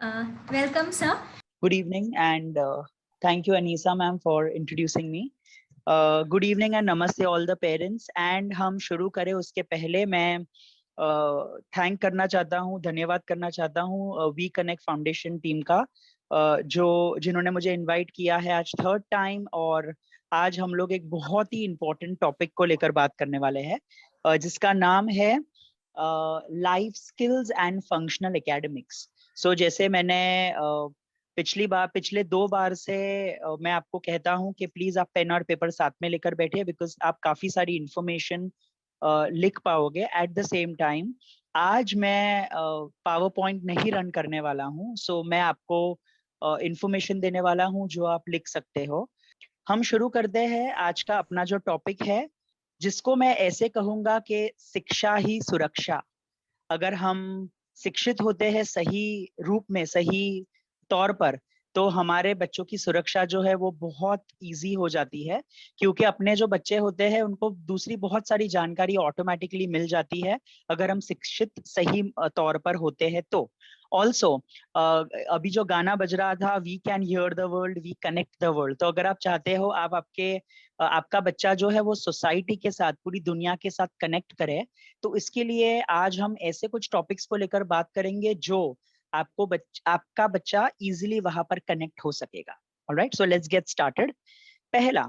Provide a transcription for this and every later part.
Welcome, sir. Good evening, and thank you, Anisa ma'am, for introducing me. Good evening and namaste all the parents. And हम शुरू करें उसके पहले मैं thank करना चाहता हूँ, धन्यवाद करना चाहता हूँ वी कनेक्ट फाउंडेशन टीम का, जिन्होंने मुझे इनवाइट किया है आज थर्ड टाइम। और आज हम लोग एक बहुत ही इम्पोर्टेंट टॉपिक को लेकर बात करने वाले हैं, जिसका नाम है life skills and functional academics. So जैसे मैंने पिछले 2 बार से मैं आपको कहता हूं कि प्लीज आप पेन और पेपर साथ में लेकर बैठिए, बिकॉज आप काफी सारी इंफॉर्मेशन लिख पाओगे एट द सेम टाइम। आज मैं पावर पॉइंट नहीं रन करने वाला हूं, सो मैं आपको इंफॉर्मेशन देने वाला हूं जो आप लिख सकते हो। हम शुरू करते हैं आज का अपना जो टॉपिक है, जिसको मैं ऐसे कहूंगा कि शिक्षा ही सुरक्षा। अगर हम शिक्षित होते हैं सही रूप में, सही तौर पर, तो हमारे बच्चों की सुरक्षा जो है वो बहुत इजी हो जाती है, क्योंकि अपने जो बच्चे होते हैं उनको दूसरी बहुत सारी जानकारी ऑटोमेटिकली मिल जाती है अगर हम शिक्षित सही तौर पर होते हैं तो। ऑल्सो अभी जो गाना बज रहा था, we can hear the world, we connect the world, तो अगर आप चाहते हो आप आपका बच्चा जो है वो सोसाइटी के साथ, पूरी दुनिया के साथ कनेक्ट करे, तो इसके लिए आज हम ऐसे कुछ टॉपिक्स को लेकर बात करेंगे जो आपका बच्चा इजीली वहां पर कनेक्ट हो सकेगा। Alright, so let's get started. पहला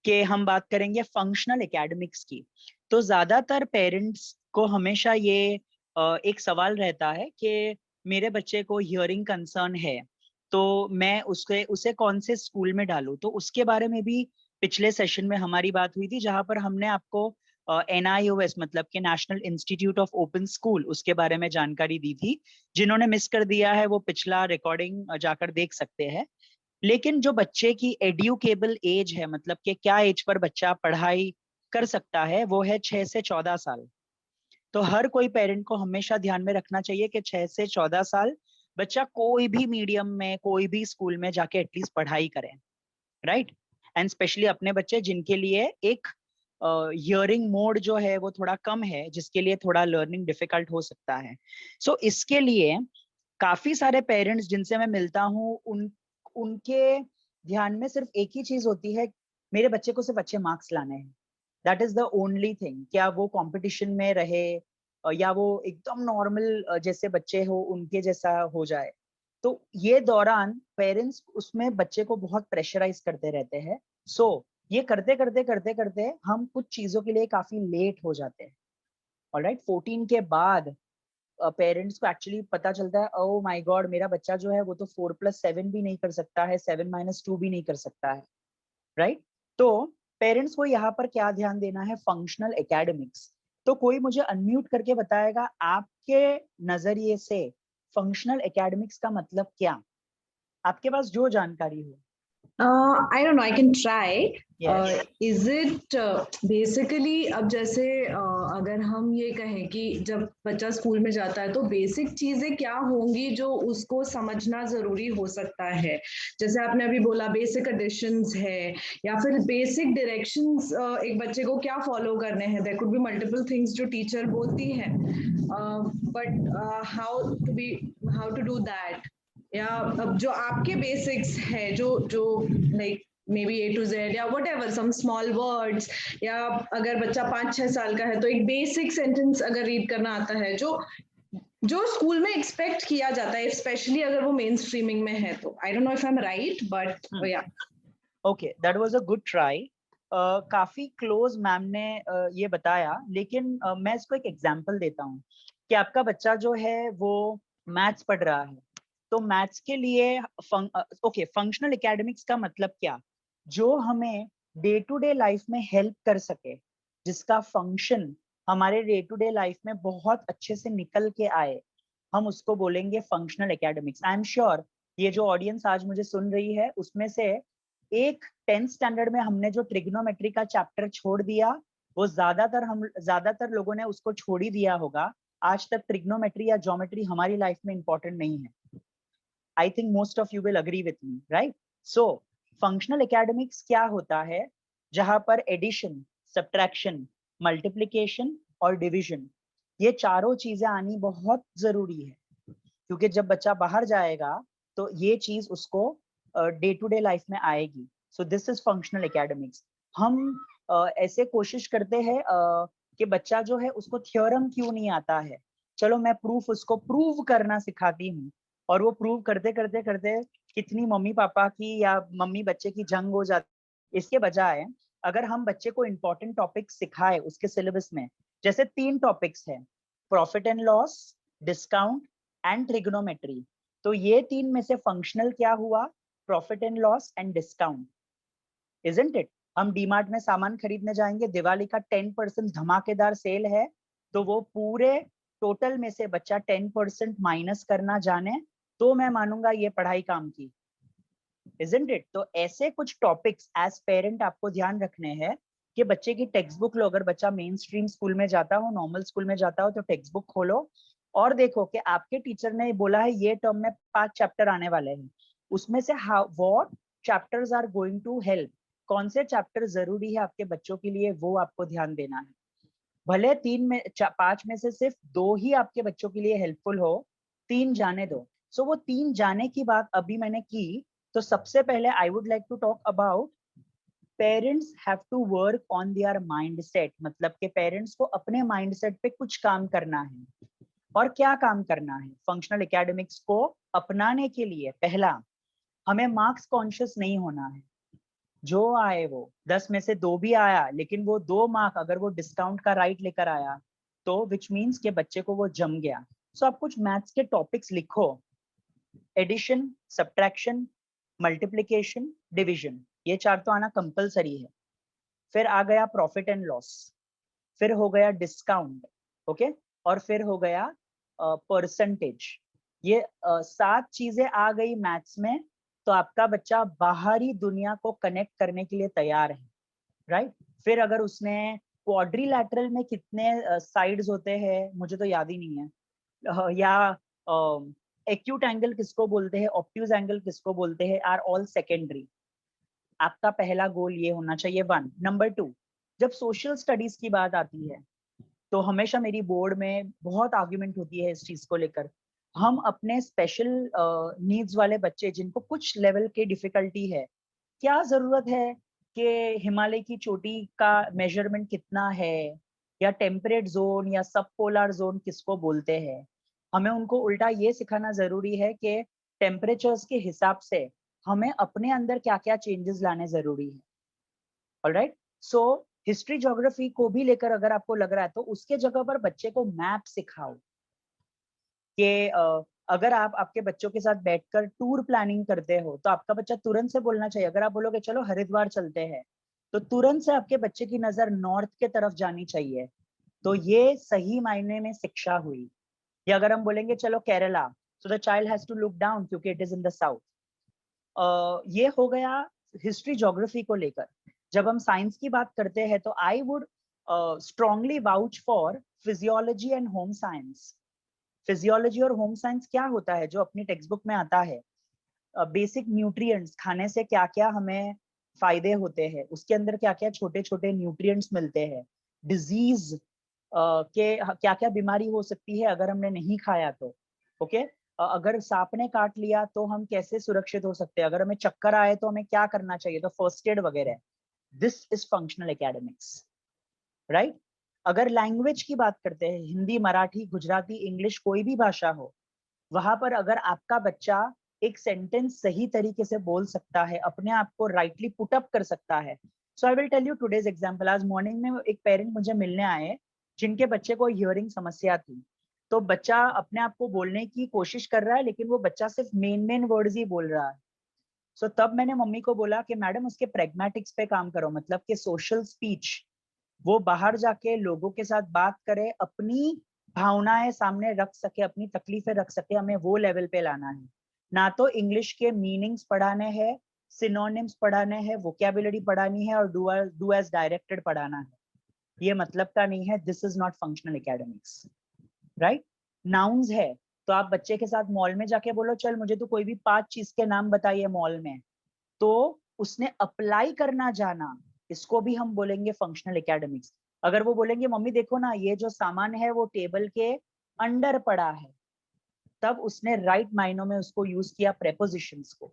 कि हम बात करेंगे फंक्शनल एकेडमिक्स की। तो ज्यादातर पेरेंट्स को हमेशा ये एक सवाल रहता है कि मेरे बच्चे को हियरिंग कंसर्न है, तो मैं उसे कौन से स्कूल में डालूं। तो उसके बारे में भी पिछले सेशन में हमारी बात हुई थी, जहां पर हमने आपको NIOS मतलब कि national institute of open school, उसके बारे में जानकारी दी थी। जिन्होंने मिस कर दिया है वो पिछला रिकॉर्डिंग जाकर देख सकते हैं। लेकिन जो बच्चे की एड्यूकेबल एज है, मतलब कि क्या एज पर बच्चा पढ़ाई कर सकता है, वो है 6 से 14 साल। तो हर कोई पेरेंट को हमेशा ध्यान में रखना चाहिए कि 6 से 14 साल बच्चा कोई भी मीडियम में, कोई भी स्कूल में जाके एटलीस्ट पढ़ाई करें, राइट। एंड स्पेशली अपने बच्चे जिनके लिए एक हियरिंग मोड जो है वो थोड़ा कम है, जिसके लिए थोड़ा लर्निंग डिफिकल्ट हो सकता है। सो इसके लिए काफी सारे पेरेंट्स जिनसे मैं मिलता हूँ, उनके ध्यान में सिर्फ एक ही चीज होती है, मेरे बच्चे को सिर्फ अच्छे मार्क्स लाने हैं। That is the only thing. क्या वो कंपटीशन में रहे या वो एकदम नॉर्मल जैसे बच्चे हो उनके जैसा हो जाए। तो ये दौरान पेरेंट्स उसमें बच्चे को बहुत प्रेशराइज करते रहते हैं। सो ये करते करते करते करते हम कुछ चीजों के लिए काफी लेट हो जाते हैं। ऑलराइट, 14 के बाद पेरेंट्स को एक्चुअली पता चलता है, ओ माय गॉड, मेरा बच्चा जो है वो तो 4+7 भी नहीं कर सकता है, 7-2 भी नहीं कर सकता है, राइट। तो पेरेंट्स को यहाँ पर क्या ध्यान देना है, फंक्शनल एकेडमिक्स। तो कोई मुझे अनम्यूट करके बताएगा आपके नजरिए से फंक्शनल एकेडमिक्स का मतलब क्या, आपके पास जो जानकारी हो। I don't know, I can try. Yes. Is it basically, अब जैसे अगर हम ये कहें कि जब बच्चा स्कूल में जाता है तो बेसिक चीजें क्या होंगी जो उसको समझना जरूरी हो सकता है। जैसे आपने अभी बोला बेसिक एडिशंस है, या फिर बेसिक डायरेक्शंस एक बच्चे को क्या फॉलो करने हैं। There could be multiple things जो टीचर बोलती है, but how to do that, या अब जो आपके बेसिक्स है, जो जो like maybe A to Z या whatever some small words, या अगर बच्चा 5-6 साल का है तो एक बेसिक सेंटेंस अगर रीड करना आता है जो जो स्कूल में एक्सपेक्ट किया जाता है, स्पेशली अगर वो मेन स्ट्रीमिंग में है। तो I don't know if I am right, but yeah okay, that was a good try. काफी क्लोज मैम ने ये बताया, लेकिन मैं इसको एक एग्जांपल देता हूँ कि आपका बच्चा जो है वो मैथ्स पढ़ रहा है, तो मैथ्स के लिए फंक्शनल एकेडमिक्स का मतलब क्या, जो हमें डे टू डे लाइफ में हेल्प कर सके, जिसका फंक्शन हमारे डे टू डे लाइफ में बहुत अच्छे से निकल के आए, हम उसको बोलेंगे functional academics. I am sure ये जो ऑडियंस आज मुझे सुन रही है उसमें से एक 10th स्टैंडर्ड में हमने जो ट्रिग्नोमेट्री का चैप्टर छोड़ दिया, वो ज्यादातर लोगों ने उसको छोड़ ही दिया होगा। आज तक ट्रिग्नोमेट्री या ज्योमेट्री हमारी लाइफ में इंपॉर्टेंट नहीं है। I think most of you will agree with me, right. So functional academics क्या होता है, जहां पर एडिशन, सब्ट्रैक्शन, मल्टीप्लिकेशन और डिविजन, ये चारों चीजें आनी बहुत जरूरी है। क्योंकि जब बच्चा बाहर जाएगा तो ये चीज उसको डे टू डे लाइफ में आएगी। सो दिस इज फंक्शनल एकेडमिक्स। हम ऐसे कोशिश करते हैं कि बच्चा जो है उसको थ्योरम क्यों नहीं आता है, चलो मैं प्रूफ उसको प्रूव करना सिखाती हूँ, और वो प्रूव करते करते करते कितनी मम्मी पापा की या मम्मी बच्चे की जंग हो जाती। इसके बजाय अगर हम बच्चे को इंपॉर्टेंट टॉपिक सिखाए उसके सिलेबस में, जैसे 3 टॉपिक्स हैं, profit and loss, discount and trigonometry. तो ये 3 में से फंक्शनल क्या हुआ? Profit and loss and discount, isn't it? हम डीमार्ट में सामान खरीदने जाएंगे, दिवाली का 10% धमाकेदार सेल है, तो वो पूरे टोटल में से बच्चा 10% माइनस करना जाने तो मैं मानूंगा ये पढ़ाई काम की, इजंट इट? तो ऐसे कुछ टॉपिक्स एज पेरेंट आपको ध्यान रखने हैं कि बच्चे की टेक्स्ट बुक लो। अगर बच्चा मेन स्ट्रीम स्कूल में जाता हो, नॉर्मल स्कूल में जाता हो, तो टेक्स्ट बुक खोलो और देखो कि आपके टीचर ने बोला है ये टर्म में 5 चैप्टर आने वाले हैं, उसमें से what chapters are going to help, कौन से चैप्टर जरूरी है आपके बच्चों के लिए, वो आपको ध्यान देना है। भले 5 में से सिर्फ 2 ही आपके बच्चों के लिए हेल्पफुल हो, 3 जाने दो। सो वो 3 जाने की बात अभी मैंने की, तो सबसे पहले I would like to talk about parents have to work on their mindset. मतलब के पेरेंट्स को अपने माइंडसेट पे कुछ काम करना है। और क्या काम करना है? फंक्शनल एकेडमिक्स को अपनाने के लिए पहला, हमें मार्क्स कॉन्शियस नहीं होना है। जो आए वो 10 में से 2 भी आया, लेकिन वो 2 मार्क अगर वो डिस्काउंट का राइट लेकर आया तो विच मीन्स के बच्चे को वो जम गया। सो आप कुछ मैथ्स के टॉपिक्स लिखो, एडिशन, सब्ट्रैक्शन, मल्टीप्लिकेशन, डिवीजन, ये 4 तो आना कंपलसरी है। फिर आ गया प्रॉफिट एंड लॉस, फिर हो गया डिस्काउंट, ओके, और फिर हो गया परसेंटेज। ये 7 चीजें आ गई मैथ्स में, तो आपका बच्चा बाहरी दुनिया को कनेक्ट करने के लिए तैयार है, राइट? फिर अगर उसने क्वाड्रिलैटरल में कितने साइड्स होते हैं मुझे तो याद ही नहीं है, या एक्यूट एंगल किसको बोलते हैं, ऑब्ट्यूज एंगल किसको बोलते हैं, आर ऑल सेकेंडरी। आपका पहला गोल ये होना चाहिए, 1। नंबर 2, जब सोशल स्टडीज की बात आती है तो हमेशा मेरी बोर्ड में बहुत आर्ग्यूमेंट होती है इस चीज को लेकर। हम अपने स्पेशल नीड्स वाले बच्चे जिनको कुछ लेवल की डिफिकल्टी है, क्या जरूरत है कि हिमालय की चोटी का मेजरमेंट कितना है, या टेम्परेट जोन या सब पोलर जोन किसको बोलते हैं? हमें उनको उल्टा ये सिखाना जरूरी है कि टेम्परेचर्स के हिसाब से हमें अपने अंदर क्या क्या चेंजेस लाने जरूरी है। ऑलराइट, सो हिस्ट्री ज्योग्राफी को भी लेकर अगर आपको लग रहा है तो उसके जगह पर बच्चे को मैप सिखाओ कि अगर आप आपके बच्चों के साथ बैठकर टूर प्लानिंग करते हो तो आपका बच्चा तुरंत से बोलना चाहिए। अगर आप बोलोगे चलो हरिद्वार चलते हैं, तो तुरंत से आपके बच्चे की नजर नॉर्थ के तरफ जानी चाहिए। तो ये सही मायने में शिक्षा हुई। या अगर हम बोलेंगे चलो Kerala, so the child has to look down क्योंकि it is in the south. ये हो गया हिस्ट्री ज्योग्राफी को लेकर। जब हम साइंस की बात करते हैं तो I would strongly vouch for physiology and home science. Physiology और होम साइंस क्या होता है जो अपनी टेक्स्ट बुक में आता है? बेसिक न्यूट्रिएंट्स, खाने से क्या क्या हमें फायदे होते हैं, उसके अंदर क्या क्या छोटे छोटे न्यूट्रिएंट्स मिलते हैं, डिजीज के क्या क्या बीमारी हो सकती है अगर हमने नहीं खाया तो, ओके, अगर सांप ने काट लिया तो हम कैसे सुरक्षित हो सकते हैं, अगर हमें चक्कर आए तो हमें क्या करना चाहिए, तो फर्स्ट एड वगैरह। This is functional academics, right? अगर लैंग्वेज की बात करते हैं, हिंदी, मराठी, गुजराती, इंग्लिश, कोई भी भाषा हो, वहां पर अगर आपका बच्चा एक सेंटेंस सही तरीके से बोल सकता है, अपने आप को राइटली पुट अप कर सकता है। So I will tell you today's example. आज मॉर्निंग में एक पेरेंट मुझे मिलने आए जिनके बच्चे को हियरिंग समस्या थी। तो बच्चा अपने आप को बोलने की कोशिश कर रहा है, लेकिन वो बच्चा सिर्फ मेन वर्ड्स ही बोल रहा है। सो तब मैंने मम्मी को बोला कि मैडम उसके प्रेगमेटिक्स पे काम करो, मतलब कि सोशल स्पीच, वो बाहर जाके लोगों के साथ बात करे, अपनी भावनाएं सामने रख सके, अपनी तकलीफें रख सके, हमें वो लेवल पे लाना है। ना तो इंग्लिश के मीनिंग्स पढ़ाने हैं, सिनोनिम्स पढ़ाने हैं, वोकैबुलरी पढ़ानी है और डू एज डायरेक्टेड पढ़ाना है। ये मतलब का नहीं है, this is not functional academics, right? Nouns है तो आप बच्चे के साथ मॉल में जाके बोलो चल मुझे तो कोई भी 5 चीज के नाम बताइए मॉल में, तो उसने अप्लाई करना जाना, इसको भी हम बोलेंगे फंक्शनल एकेडमिक्स। अगर वो बोलेंगे मम्मी देखो ना ये जो सामान है वो टेबल के अंडर पड़ा है, तब उसने राइट मायनों में उसको यूज किया प्रेपोजिशंस को।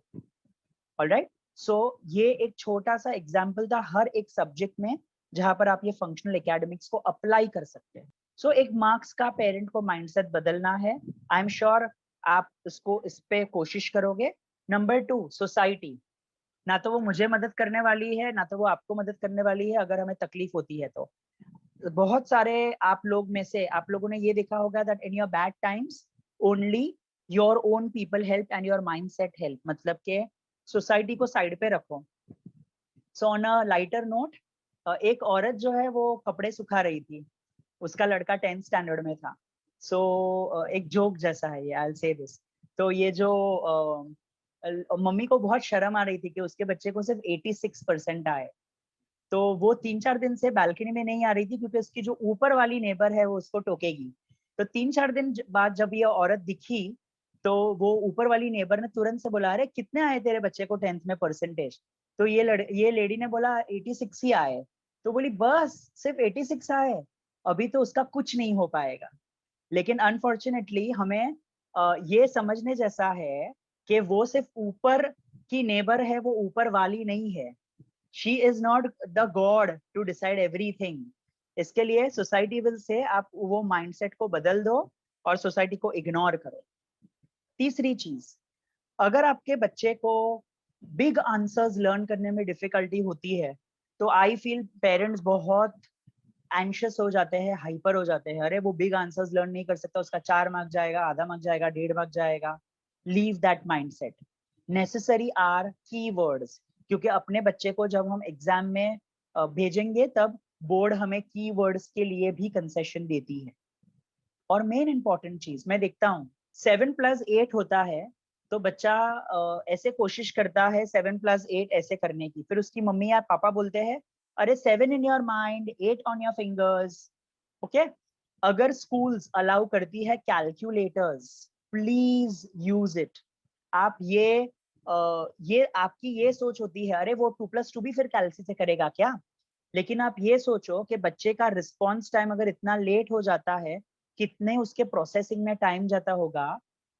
ऑलराइट, सो ये एक छोटा सा एग्जाम्पल था हर एक सब्जेक्ट में जहां पर आप ये फंक्शनल एकेडमिक्स को अप्लाई कर सकते हैं। सो एक मार्क्स का पेरेंट को माइंडसेट बदलना है। आई एम श्योर आप इसको इस पे कोशिश करोगे। Number 2, society. ना तो वो मुझे मदद करने वाली है, ना तो वो आपको मदद करने वाली है अगर हमें तकलीफ होती है तो। बहुत सारे आप लोग में से आप लोगों ने ये देखा होगा that in your bad times only your own people help and your mindset help, मतलब के सोसाइटी को साइड पे रखो। So on a lighter note, एक औरत जो है वो कपड़े सुखा रही थी, उसका लड़का 10th स्टैंडर्ड में था। सो एक जोक जैसा है ये, आई विल से दिस। तो ये जो मम्मी को बहुत शर्म आ रही थी कि उसके बच्चे को सिर्फ 86% आए। तो वो 3-4 दिन से बालकनी में नहीं आ रही थी क्योंकि उसकी जो ऊपर वाली नेबर है वो उसको टोकेगी। तो 3-4 दिन बाद जब ये औरत दिखी तो वो ऊपर वाली नेबर ने तुरंत से बोला, अरे कितने आए तेरे बच्चे को 10th में परसेंटेज? तो ये लेडी ने बोला 86 ही आए। तो बोली बस सिर्फ 86 आए, अभी तो उसका कुछ नहीं हो पाएगा। लेकिन अनफॉर्चुनेटली हमें ये समझने जैसा है कि वो सिर्फ ऊपर की नेबर है, वो ऊपर वाली नहीं है। She is not the god to decide everything. इसके लिए सोसाइटी विल से आप वो माइंडसेट को बदल दो और सोसाइटी को इग्नोर करो। तीसरी चीज, अगर आपके बच्चे को बिग आंसर्स लर्न करने में डिफिकल्टी होती है तो आई फील पेरेंट्स बहुत एंशियस हो जाते हैं, हाइपर हो जाते हैं। अरे वो बिग आंसर्स लर्न नहीं कर सकता, उसका 4 मार्क जाएगा, आधा मार्क जाएगा, 1.5 मार्क जाएगा। Leave that mindset. Necessary are keywords, क्योंकि अपने बच्चे को जब हम एग्जाम में भेजेंगे तब बोर्ड हमें कीवर्ड्स के लिए भी कंसेशन देती है। और मेन इंपॉर्टेंट चीज मैं देखता हूँ 7+8 होता है तो बच्चा ऐसे कोशिश करता है 7+8 ऐसे करने की, फिर उसकी मम्मी या पापा बोलते हैं अरे 7 in your mind, 8 on your fingers. Okay, अगर स्कूल्स अलाउ करती है कैलकुलेटर्स, प्लीज यूज इट। आप ये आपकी ये सोच होती है अरे वो 2+2 भी फिर कैलसी से करेगा क्या? लेकिन आप ये सोचो कि बच्चे का रिस्पॉन्स टाइम अगर इतना लेट हो जाता है, कितने उसके प्रोसेसिंग में टाइम जाता होगा,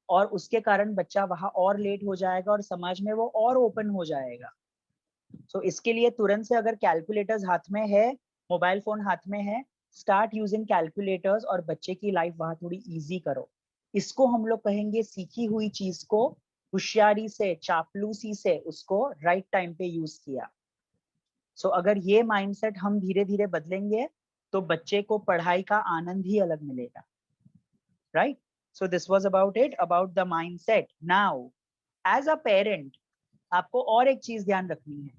और उसके कारण बच्चा वहां और लेट हो जाएगा और समाज में वो और ओपन हो जाएगा। सो इसके लिए तुरंत से अगर कैलकुलेटर्स हाथ में है, मोबाइल फोन हाथ में है, स्टार्ट यूजिंग कैलकुलेटर्स और बच्चे की लाइफ वहां थोड़ी इजी करो। इसको हम लोग कहेंगे सीखी हुई चीज को होशियारी से, चापलूसी से उसको राइट टाइम पे यूज किया। सो अगर ये माइंडसेट हम धीरे धीरे बदलेंगे तो बच्चे को पढ़ाई का आनंद ही अलग मिलेगा। Right, so this was about it, about the mindset. Now as a parent आपको और एक चीज ध्यान रखनी है,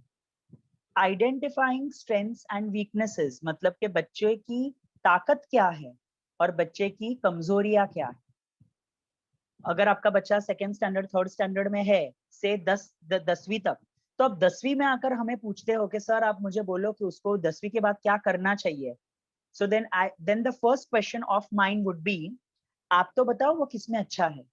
आइडेंटिफाइंग स्ट्रेंथ्स एंड वीकनेसेस, मतलब कि बच्चे की ताकत क्या है और बच्चे की कमजोरियां क्या है। अगर आपका बच्चा 2nd स्टैंडर्ड 3rd स्टैंडर्ड में है से 10वीं तक, तो अब 10वीं में आकर हमें पूछते हो कि सर आप मुझे बोलो कि उसको 10वीं के बाद क्या करना चाहिए। So then the first question of mind would be, आप तो बताओ वो किसमें अच्छा है।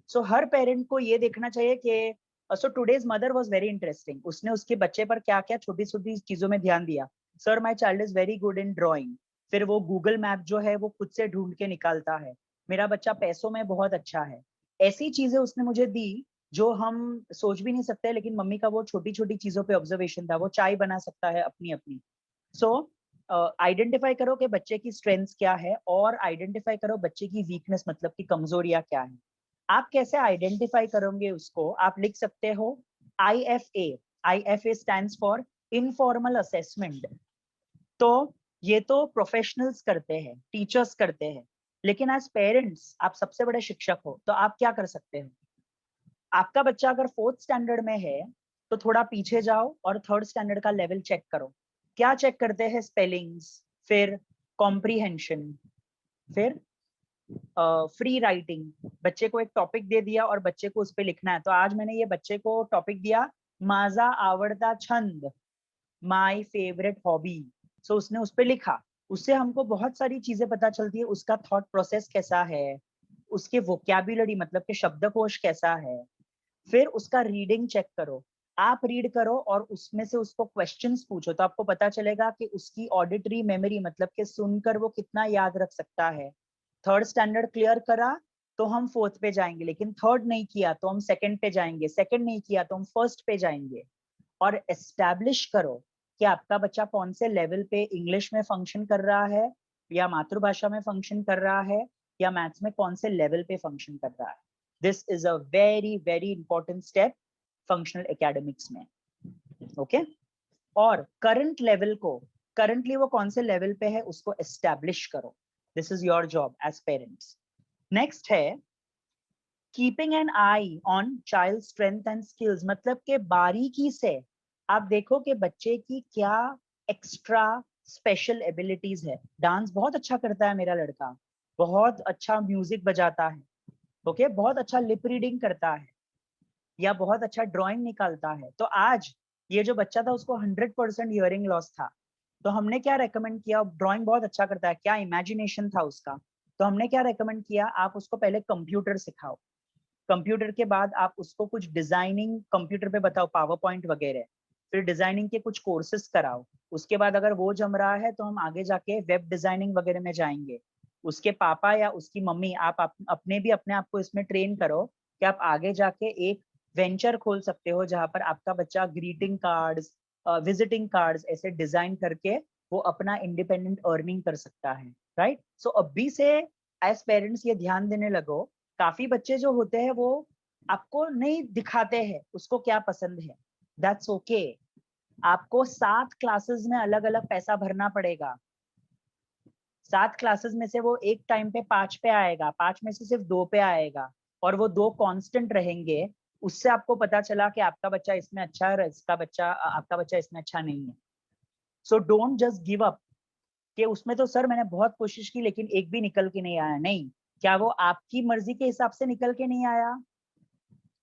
सो हर पेरेंट को ये देखना चाहिए कि so today's mother was very interesting, उसने उसके बच्चे पर क्या क्या छोटी छोटी चीजों में ध्यान दिया। Sir my child is very good in drawing, फिर वो गूगल मैप जो है वो खुद से ढूंढ के निकालता है। मेरा बच्चा पैसों में बहुत अच्छा है। ऐसी चीजें उसने मुझे दी जो हम सोच भी नहीं सकते, लेकिन मम्मी का वो छोटी छोटी चीजों पे ऑब्जर्वेशन था। वो चाय बना सकता है अपनी अपनी। सो आइडेंटिफाई करो कि बच्चे की स्ट्रेंथ्स क्या है और आइडेंटिफाई करो बच्चे की वीकनेस, मतलब की कमजोरियां क्या है। आप कैसे आइडेंटिफाई करोगे उसको, आप लिख सकते हो IFA। IFA stands for informal assessment. तो ये तो प्रोफेशनल्स करते हैं, टीचर्स करते हैं, लेकिन एज पेरेंट्स आप सबसे बड़े शिक्षक हो, तो आप क्या कर सकते हो। आपका बच्चा अगर 4th स्टैंडर्ड में है तो थोड़ा पीछे जाओ और 3rd स्टैंडर्ड का लेवल चेक करो। क्या चेक करते हैं? स्पेलिंग्स, फिर कॉम्प्रीहेंशन, फिर फ्री राइटिंग। बच्चे को एक टॉपिक दे दिया और बच्चे को उस पर लिखना है। तो आज मैंने ये बच्चे को टॉपिक दिया, माझा आवड़ता छंद, माय फेवरेट हॉबी। सो उसने उस पर लिखा। उससे हमको बहुत सारी चीजें पता चलती है, उसका थॉट प्रोसेस कैसा है, उसके वोकैबुलरी मतलब के शब्दकोश कैसा है। फिर उसका रीडिंग चेक करो। आप रीड करो और उसमें से उसको क्वेश्चंस पूछो, तो आपको पता चलेगा कि उसकी ऑडिटरी मेमोरी मतलब कि सुनकर वो कितना याद रख सकता है। 3rd स्टैंडर्ड क्लियर करा, तो हम फोर्थ पे जाएंगे, लेकिन थर्ड नहीं किया तो हम सेकंड पे जाएंगे, सेकंड नहीं किया तो हम फर्स्ट पे जाएंगे। और एस्टैब्लिश करो कि आपका बच्चा कौन से लेवल पे इंग्लिश में फंक्शन कर रहा है, या मातृभाषा में फंक्शन कर रहा है, या मैथ्स में कौन से लेवल पे फंक्शन कर रहा है। This is a very very important step functional academics में। ओके और करंट लेवल को, करंटली वो कौन से लेवल पे है उसको एस्टैब्लिश करो। This is your job as parents. Next है keeping an eye on child strength and skills, मतलब के बारीकी से आप देखो कि बच्चे की क्या एक्स्ट्रा स्पेशल एबिलिटीज है। डांस बहुत अच्छा करता है मेरा लड़का, बहुत अच्छा म्यूजिक बजाता है, ओके बहुत अच्छा लिप रीडिंग करता है, या बहुत अच्छा ड्राइंग निकालता है। तो आज ये जो बच्चा था उसको 100% हियरिंग लॉस था, तो हमने क्या रेकमेंड किया, ड्राइंग बहुत अच्छा करता है, क्या इमेजिनेशन था उसका, तो हमने क्या रेकमेंड किया, आप उसको पहले कंप्यूटर सिखाओ, कंप्यूटर के बाद आप उसको कुछ डिजाइनिंग कंप्यूटर पे बताओ, पावर पॉइंट वगैरह, फिर डिजाइनिंग के कुछ कोर्सेस कराओ। उसके बाद अगर वो जम रहा है तो हम आगे जाके वेब डिजाइनिंग वगैरह में जाएंगे। उसके पापा या उसकी मम्मी आप अपने भी अपने आप को इसमें ट्रेन करो कि आप आगे जाके एक वेंचर खोल सकते हो जहां पर आपका बच्चा ग्रीटिंग कार्ड्स, विजिटिंग कार्ड्स ऐसे डिजाइन करके वो अपना इंडिपेंडेंट अर्निंग कर सकता है। राइट, सो अभी से एज पेरेंट्स ये ध्यान देने लगो। काफी बच्चे जो होते हैं वो आपको नहीं दिखाते हैं उसको क्या पसंद है, दैट्स ओके। आपको 7 क्लासेस में अलग अलग पैसा भरना पड़ेगा, 7 क्लासेस में से वो एक टाइम पे 5 पे आएगा, 5 में से सिर्फ 2 पे आएगा, और वो 2 कांस्टेंट रहेंगे। उससे आपको पता चला कि आपका बच्चा इसमें अच्छा है, इसका बच्चा आपका बच्चा इसमें अच्छा नहीं है। So don't just give up कि उसमें तो सर मैंने बहुत कोशिश की लेकिन एक भी निकल के नहीं आया। नहीं, क्या वो आपकी मर्जी के हिसाब से निकल के नहीं आया,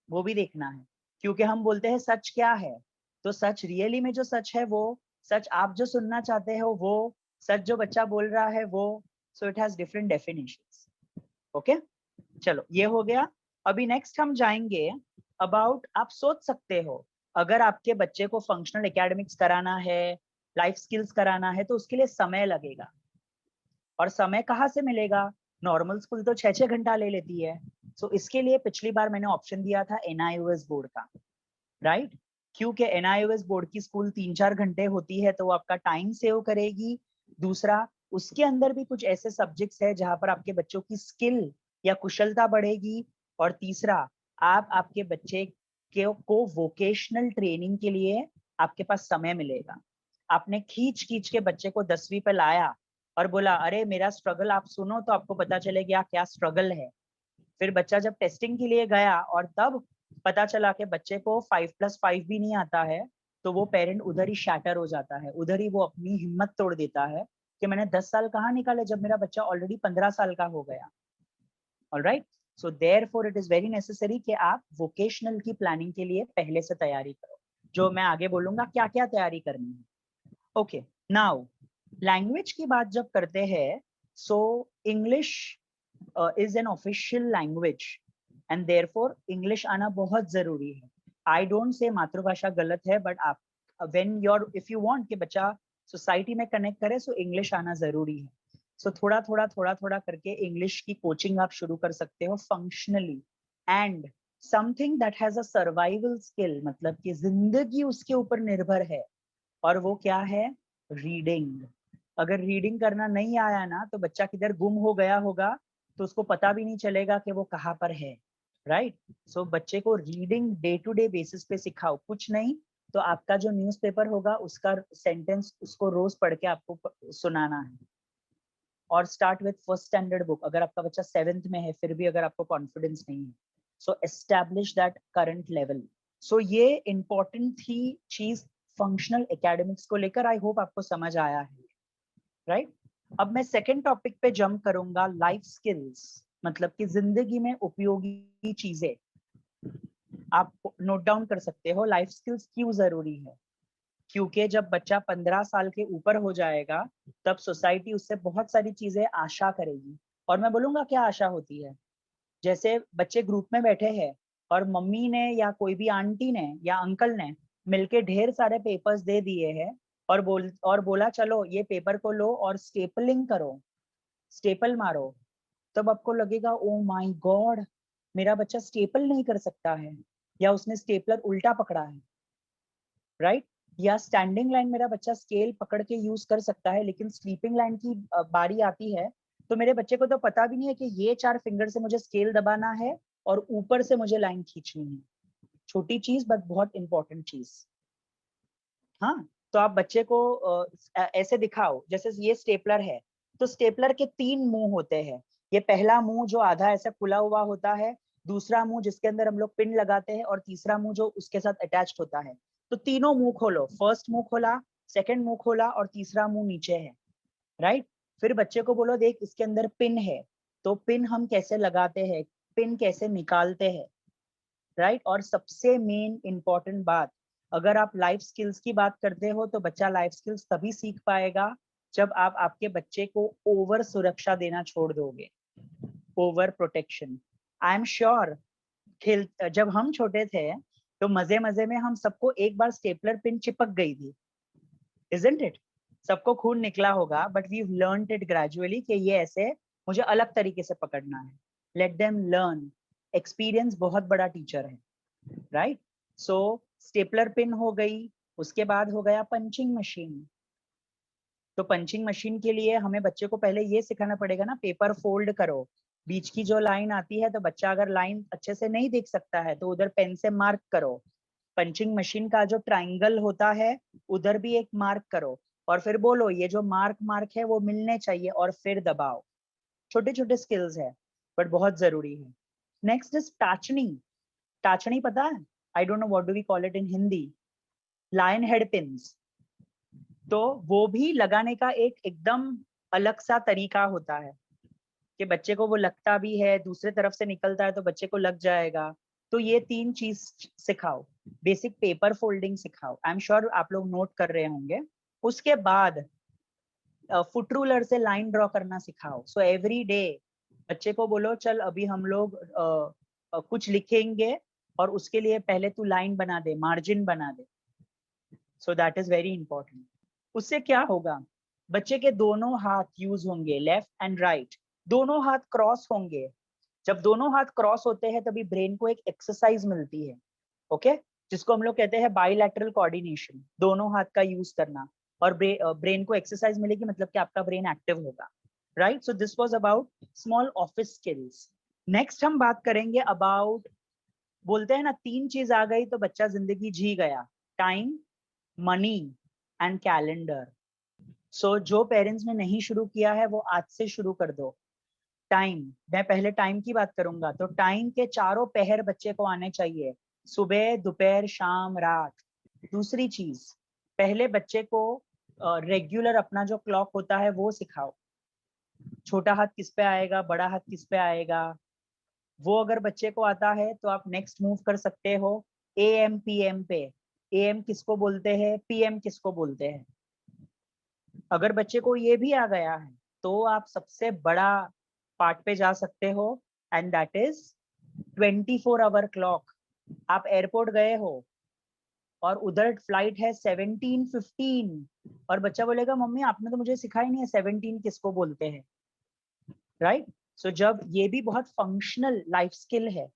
वो भी देखना है। क्योंकि हम बोलते हैं सच क्या है, तो सच रियली में जो सच है वो सच आप जो सुनना चाहते हो वो सच जो बच्चा बोल रहा है वो, so it has different definitions. Okay चलो ये हो गया। अभी नेक्स्ट हम जाएंगे अबाउट, आप सोच सकते हो अगर आपके बच्चे को फंक्शनल एकेडमिक्स कराना है, लाइफ स्किल्स कराना है, तो उसके लिए समय लगेगा। और समय कहाँ से मिलेगा, नॉर्मल स्कूल तो 6-6 घंटा ले लेती है। सो इसके लिए पिछली बार मैंने ऑप्शन दिया था NIOS बोर्ड का, राइट। क्योंकि NIOS बोर्ड की स्कूल 3-4 घंटे होती है तो वो आपका टाइम सेव करेगी। दूसरा, उसके अंदर भी कुछ ऐसे सब्जेक्ट्स है जहां पर आपके बच्चों की स्किल या कुशलता बढ़ेगी। और तीसरा, आप आपके बच्चे को वोकेशनल ट्रेनिंग के लिए आपके पास समय मिलेगा। आपने खींच खींच के बच्चे को 10वीं पे लाया और बोला अरे मेरा स्ट्रगल आप सुनो तो आपको पता चलेगा क्या स्ट्रगल है। फिर बच्चा जब टेस्टिंग के लिए गया और तब पता चला कि बच्चे को 5+5 भी नहीं आता है, तो वो पेरेंट उधर ही शैटर हो जाता है, उधर ही वो अपनी हिम्मत तोड़ देता है कि मैंने 10 साल कहाँ निकाले जब मेरा बच्चा ऑलरेडी 15 साल का हो गया। Alright, so therefore it is very necessary कि आप वोकेशनल की प्लानिंग के लिए पहले से तैयारी करो, जो मैं आगे बोलूंगा क्या क्या तैयारी करनी है। ओके नाउ लैंग्वेज की बात जब करते हैं, so English is an official language and therefore English आना बहुत जरूरी है। आई डोंट से मातृभाषा गलत है, बट आप when your if you want कि बच्चा सोसाइटी में कनेक्ट करे, सो इंग्लिश आना जरूरी है। सो थोड़ा थोड़ा करके इंग्लिश की कोचिंग आप शुरू कर सकते हो functionally. And something that has a survival skill, मतलब कि जिंदगी उसके ऊपर निर्भर है, और वो क्या है, रीडिंग। अगर रीडिंग करना नहीं आया ना तो बच्चा किधर गुम हो गया होगा, तो उसको पता भी नहीं चलेगा कि वो कहाँ पर है। राइट, सो बच्चे को reading day to day basis पे सिखाओ, कुछ नहीं तो आपका जो न्यूज़पेपर होगा उसका सेंटेंस उसको रोज पढ़ के आपको सुनाना है। और start with first standard book, अगर आपका बच्चा 7th में है फिर भी अगर आपको कॉन्फिडेंस नहीं है, सो एस्टैब्लिश दैट करंट लेवल। सो ये इंपॉर्टेंट थी चीज फंक्शनल एकेडमिक्स को लेकर। आई होप आपको समझ आया है, राइट। अब मैं सेकेंड टॉपिक पे जंप करूंगा, लाइफ स्किल्स, मतलब कि जिंदगी में उपयोगी चीजें। आप नोट डाउन कर सकते हो लाइफ स्किल्स क्यों जरूरी है। क्योंकि जब बच्चा 15 साल के ऊपर हो जाएगा तब सोसाइटी उससे बहुत सारी चीजें आशा करेगी। और मैं बोलूंगा क्या आशा होती है, जैसे बच्चे ग्रुप में बैठे हैं और मम्मी ने या कोई भी आंटी ने या अंकल ने मिलके ढेर सारे पेपर्स दे दिए हैं और बोला चलो ये पेपर को लो और स्टेपलिंग करो, स्टेपल मारो। तब आपको लगेगा ओ माय गॉड, मेरा बच्चा स्टेपल नहीं कर सकता है, या उसने स्टेपलर उल्टा पकड़ा है, राइट? या स्टैंडिंग लाइन मेरा बच्चा स्केल पकड़ के यूज कर सकता है, लेकिन स्लीपिंग लाइन की बारी आती है तो मेरे बच्चे को तो पता भी नहीं है कि ये 4 फिंगर से मुझे स्केल दबाना है और ऊपर से मुझे लाइन खींचनी है। छोटी चीज बट बहुत इंपॉर्टेंट चीज। हाँ, तो आप बच्चे को ऐसे दिखाओ, जैसे ये स्टेपलर है, तो स्टेपलर के 3 मुंह होते हैं। ये पहला मुंह जो आधा ऐसा खुला हुआ होता है, दूसरा मुंह जिसके अंदर हम लोग पिन लगाते हैं, और तीसरा मुंह जो उसके साथ अटैच्ड होता है। तो तीनों मुंह खोलो, फर्स्ट मुंह खोला, सेकंड मुंह खोला, और तीसरा मुंह नीचे है, राइट? फिर बच्चे को बोलो देख इसके अंदर पिन है, तो पिन हम कैसे लगाते हैं, पिन कैसे निकालते हैं, राइट? और सबसे मेन इंपॉर्टेंट बात, अगर आप लाइफ स्किल्स की बात करते हो तो बच्चा लाइफ स्किल्स तभी सीख पाएगा जब आप आपके बच्चे को ओवर सुरक्षा देना छोड़ दोगे, over protection. I am sure खेल जब हम छोटे थे तो मजे मजे में हम सबको एक बार स्टेपलर पिन चिपक गई थी, isn't it? सबको खून निकला होगा, but we learned it gradually कि ये ऐसे मुझे अलग तरीके से पकड़ना है। लेट देम लर्न, एक्सपीरियंस बहुत बड़ा टीचर है, राइट? सो स्टेपलर पिन हो गई, उसके बाद हो गया पंचिंग मशीन। तो पंचिंग मशीन के लिए हमें बच्चे को पहले ये सिखाना पड़ेगा ना, पेपर फोल्ड करो, बीच की जो लाइन आती है, तो बच्चा अगर लाइन अच्छे से नहीं देख सकता है तो उधर पेन से मार्क करो। पंचिंग मशीन का जो ट्राइंगल होता है उधर भी एक मार्क करो, और फिर बोलो ये जो मार्क मार्क है वो मिलने चाहिए, और फिर दबाओ। छोटे छोटे स्किल्स है बट बहुत जरूरी है। Next is टाचनी। टाचनी पता है? I don't know what do we call it in Hindi. Lion head pins. तो वो भी लगाने का एक एकदम अलग सा तरीका होता है कि बच्चे को वो लगता भी है, दूसरे तरफ से निकलता है तो बच्चे को लग जाएगा। तो ये 3 चीज सिखाओ। बेसिक पेपर फोल्डिंग सिखाओ, आई एम श्योर आप लोग नोट कर रहे होंगे। उसके बाद फुट रूलर से लाइन ड्रॉ करना सिखाओ। सो एवरी डे बच्चे को बोलो चल अभी हम लोग कुछ लिखेंगे, और उसके लिए पहले तू लाइन बना दे, मार्जिन बना दे। So that is very important. उससे क्या होगा, बच्चे के दोनों हाथ यूज होंगे, लेफ्ट एंड राइट, दोनों हाथ क्रॉस होंगे। जब दोनों हाथ क्रॉस होते हैं तभी ब्रेन को एक एक्सरसाइज मिलती है, ओके, जिसको हम लोग कहते हैं बाइलैटरल कोऑर्डिनेशन, दोनों हाथ का यूज करना। और ब्रेन को एक्सरसाइज मिलेगी मतलब कि आपका ब्रेन एक्टिव होगा, right? So this was about small office skills. Next हम बात करेंगे अबाउट, बोलते हैं ना 3 चीज आ गई तो बच्चा जिंदगी जी गया, टाइम, मनी एंड कैलेंडर। सो जो पेरेंट्स ने नहीं शुरू किया है वो आज से शुरू कर दो। टाइम, मैं पहले टाइम की बात करूंगा, तो टाइम के चारों पहर बच्चे को आने चाहिए, सुबह, दोपहर, शाम, रात। दूसरी चीज, पहले बच्चे को रेगुलर अपना जो क्लॉक होता है वो सिखाओ। छोटा हाथ किस पे आएगा, बड़ा हाथ किस पे आएगा, वो अगर बच्चे को आता है तो आप नेक्स्ट मूव कर सकते हो AM PM पे। AM किसको बोलते हैं, PM किसको बोलते हैं। अगर बच्चे को ये भी आ गया है तो आप सबसे बड़ा पार्ट पे जा सकते हो, and that is 24 hour clock. आप एयरपोर्ट गए हो और उधर फ्लाइट है 17:15, और बच्चा बोलेगा मम्मी आपने तो मुझे सिखाई नहीं है 17 किसको बोलते हैं, राइट? सो जब ये भी बहुत फंक्शनल लाइफ स्किल है,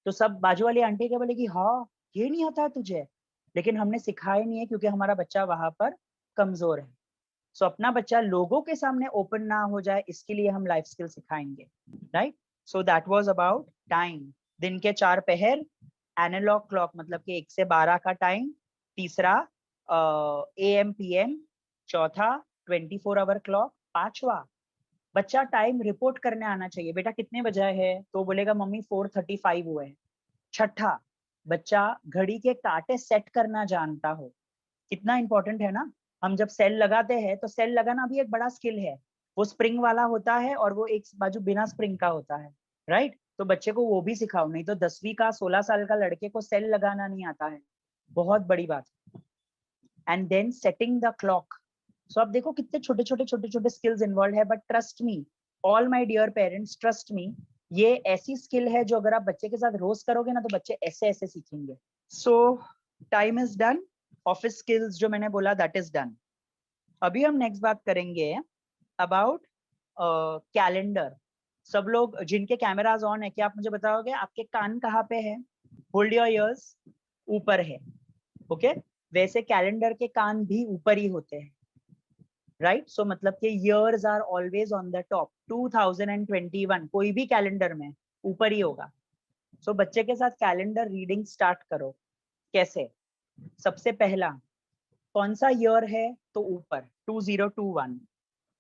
तो सब बाजू वाली आंटी क्या बोलेगी, हाँ ये नहीं आता है तुझे, लेकिन हमने सिखाया नहीं है क्योंकि हमारा बच्चा वहां पर कमजोर है। सो अपना बच्चा लोगों के सामने ओपन ना हो जाए इसके लिए हम लाइफ स्किल सिखाएंगे, right? So that was about time. दिन के 4 पहर, एनालॉग क्लॉक मतलब कि 1 से 12 का टाइम, तीसरा AM PM, चौथा 24 आवर क्लॉक, पांचवा बच्चा टाइम रिपोर्ट करने आना चाहिए, बेटा कितने बजे है, तो बोलेगा मम्मी 4:35 हुए हैं। छठा, बच्चा घड़ी के कांटे सेट करना जानता हो। कितना इंपॉर्टेंट है ना, हम जब सेल लगाते हैं तो सेल लगाना भी एक बड़ा स्किल है। वो स्प्रिंग वाला होता है और वो एक बाजू बिना स्प्रिंग का होता है, राइट? तो बच्चे को वो भी सिखाओ, नहीं तो 10वीं का 16 साल का लड़के को सेल लगाना नहीं आता है, बहुत बड़ी बात। And then setting the clock. So आप देखो कितने छोटे छोटे छोटे छोटे स्किल्स इन्वॉल्व है, but trust me, all my dear parents, trust me, ये ऐसी स्किल है जो अगर आप बच्चे के साथ रोज करोगे ना तो बच्चे ऐसे ऐसे सीखेंगे। सो time is done, office skills जो मैंने बोला दैट इज डन। अभी हम नेक्स्ट बात करेंगे अबाउट कैलेंडर। सब लोग जिनके कैमराज ऑन है, क्या आप मुझे बताओगे आपके कान कहाँ पे है? होल्ड योर ईयर्स, ऊपर है। ओके, वैसे कैलेंडर के कान भी ऊपर ही होते हैं, राइट? सो मतलब कि years are always on the top. 2021 कोई भी कैलेंडर में ऊपर ही होगा। सो बच्चे के साथ कैलेंडर रीडिंग स्टार्ट करो। कैसे? सबसे पहला, कौन सा ईयर है तो ऊपर 2021,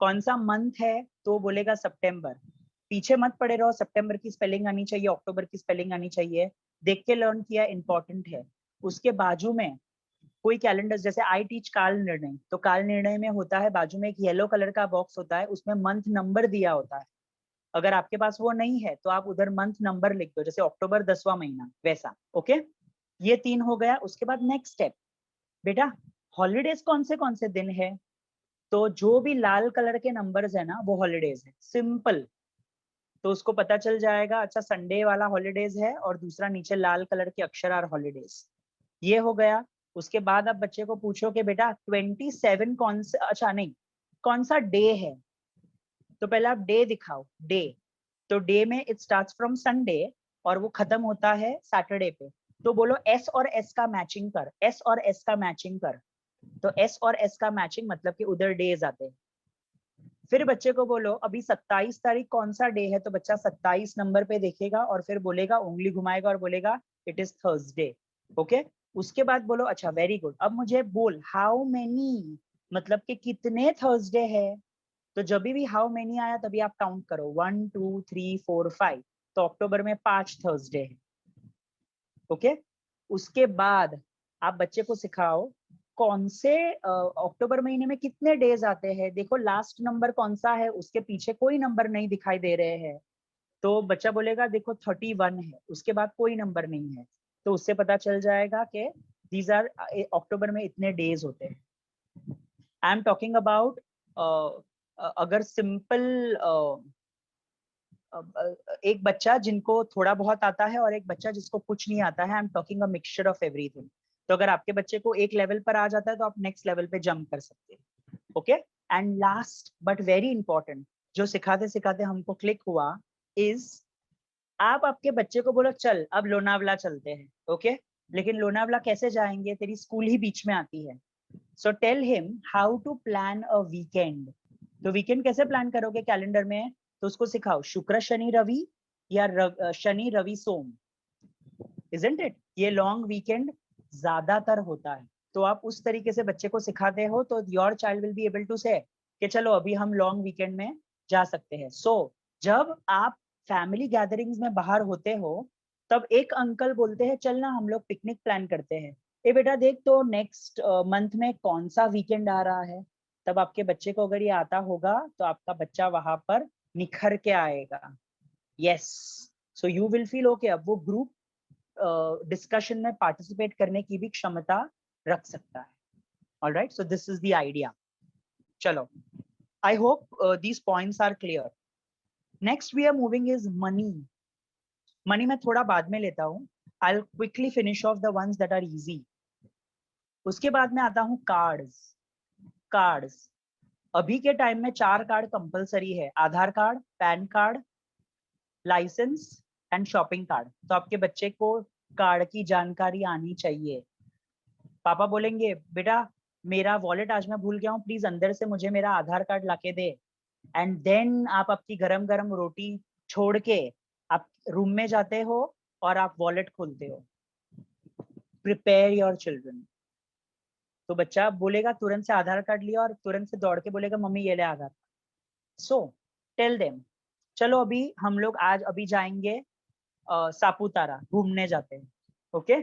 कौन सा मंथ है तो बोलेगा सितंबर। पीछे मत पड़े रहो, सितंबर की स्पेलिंग आनी चाहिए, अक्टूबर की स्पेलिंग आनी चाहिए, देख के लर्न किया इंपॉर्टेंट है। उसके बाजू में कोई कैलेंडर, जैसे आई टीच काल निर्णय, तो काल निर्णय में होता है बाजू में एक येलो कलर का बॉक्स होता है, उसमें मंथ नंबर दिया होता है। अगर आपके पास वो नहीं है तो आप उधर मंथ नंबर लिख दो, जैसे अक्टूबर 10वां महीना वैसा। ओके, ये 3 हो गया। उसके बाद नेक्स्ट स्टेप, बेटा हॉलीडेज कौन से दिन है? तो जो भी लाल कलर के नंबर्स है ना वो हॉलीडेज है, सिंपल। तो उसको पता चल जाएगा, अच्छा संडे वाला हॉलीडेज है, और दूसरा नीचे लाल कलर के अक्षर आर हॉलीडेज। ये हो गया। उसके बाद आप बच्चे को पूछो कि बेटा 27 कौन सा, अच्छा नहीं, कौन सा डे है? तो पहले आप डे दिखाओ, डे। तो डे में इट स्टार्ट्स फ्रॉम संडे और वो खत्म होता है सैटरडे पे। तो बोलो एस और एस का मैचिंग कर, एस और एस का मैचिंग कर। तो एस और एस का मैचिंग मतलब कि उधर डेज आते हैं। फिर बच्चे को बोलो अभी 27 तारीख कौन सा डे है, तो बच्चा 27 नंबर पे देखेगा और फिर बोलेगा, उंगली घुमाएगा और बोलेगा इट इज थर्सडे। ओके, उसके बाद बोलो अच्छा वेरी गुड, अब मुझे बोल हाउ मेनी, मतलब कि कितने थर्सडे है। तो जब भी हाउ मेनी आया तभी आप काउंट करो, 1 2 3 4 5। तो अक्टूबर में 5 थर्सडे है। ओके, उसके बाद आप बच्चे को सिखाओ कौन से अक्टूबर महीने में कितने डेज आते हैं। देखो लास्ट नंबर कौन सा है, उसके पीछे कोई नंबर नहीं दिखाई दे रहे हैं। तो बच्चा बोलेगा देखो 31 है, उसके बाद कोई नंबर नहीं है। तो उससे पता चल जाएगा कि दीज आर, अक्टूबर में इतने डेज होते हैं। आई एम टॉकिंग अबाउट, अगर सिंपल एक बच्चा जिनको थोड़ा बहुत आता है और एक बच्चा जिसको कुछ नहीं आता है, I am talking a mixture of everything. तो अगर आपके बच्चे को एक लेवल पर आ जाता है तो आप नेक्स्ट लेवल पे जंप कर सकते हैं। Okay, and last but very important, जो सिखाते सिखाते हमको क्लिक हुआ, इज आप आपके बच्चे को बोलो चल अब लोनावला चलते हैं। ओके, लेकिन लोनावला कैसे जाएंगे, तेरी स्कूल ही बीच में आती है। So tell him how to plan a weekend. तो वीकेंड कैसे प्लान करोगे कैलेंडर में? तो उसको सिखाओ शुक्र शनि रवि, या शनि रवि सोम, इजंट इट? ये लॉन्ग वीकेंड ज्यादातर होता है। तो आप उस तरीके से बच्चे को सिखाते हो तो your child will be able to say कि चलो अभी हम लॉन्ग वीकेंड में जा सकते हैं। सो जब आप फैमिली गैदरिंग्स में बाहर होते हो तब एक अंकल बोलते हैं चल ना हम लोग पिकनिक प्लान करते हैं, ए बेटा देख तो नेक्स्ट मंथ में कौन सा वीकेंड आ रहा है। तब आपके बच्चे को अगर ये आता होगा तो आपका बच्चा वहां पर निखर के आएगा। Yes, so you will feel okay, अब वो ग्रुप डिस्कशन में पार्टिसिपेट करने की भी क्षमता रख सकता है। Alright, so this is the idea. चलो, I hope these points are clear. Next we are moving is money. Money मैं थोड़ा बाद में लेता हूँ, I will quickly finish off the ones that are easy. उसके बाद में आता हूँ कार्ड्स। कार्ड्स अभी के टाइम में 4 कार्ड कंपलसरी है, Aadhaar card, PAN card, licence and shopping card. तो आपके बच्चे को कार्ड की जानकारी आनी चाहिए। पापा बोलेंगे बेटा मेरा वॉलेट आज मैं भूल गया हूँ, प्लीज अंदर से मुझे मेरा आधार कार्ड लाके दे। एंड देन आप आपकी गरम गरम रोटी छोड़ के आप रूम में जाते हो और आप वॉलेट खोलते हो। Prepare your children. तो बच्चा बोलेगा तुरंत से आधार कार्ड लिया और तुरंत से दौड़ के बोलेगा मम्मी ये ले आधार कार्ड। सो टेल देम चलो अभी हम लोग आज अभी जाएंगे सापुतारा घूमने जाते हैं। ओके,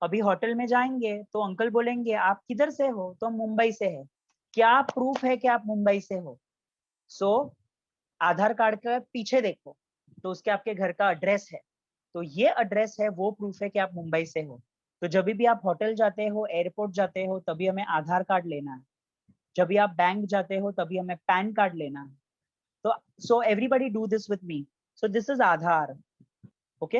अभी होटल में जाएंगे तो अंकल बोलेंगे आप किधर से हो, तो हम मुंबई से है। क्या प्रूफ है कि आप मुंबई से हो? सो आधार कार्ड का पीछे देखो तो उसके आपके घर का एड्रेस है। तो ये एड्रेस है, वो प्रूफ है कि आप मुंबई से हो। तो जब भी आप होटल जाते हो, एयरपोर्ट जाते हो, तभी हमें आधार कार्ड लेना है। जब भी आप बैंक जाते हो तभी हमें पैन कार्ड लेना है। तो so everybody do this with me. So this is Aadhaar. Okay,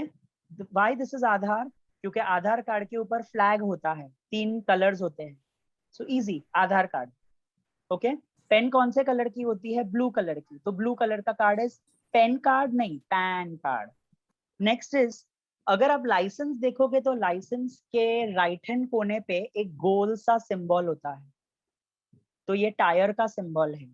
why this is Aadhaar? क्योंकि आधार कार्ड के ऊपर फ्लैग होता है, 3 कलर्स होते हैं। सो इजी, आधार कार्ड। ओके, पेन कौन से कलर की होती है? ब्लू कलर की। तो ब्लू कलर का कार्ड इज पेन कार्ड नहीं, पैन कार्ड। नेक्स्ट इज, अगर आप लाइसेंस देखोगे तो लाइसेंस के राइट हैंड कोने पे एक गोल सा सिंबल होता है, तो ये टायर का सिंबल है।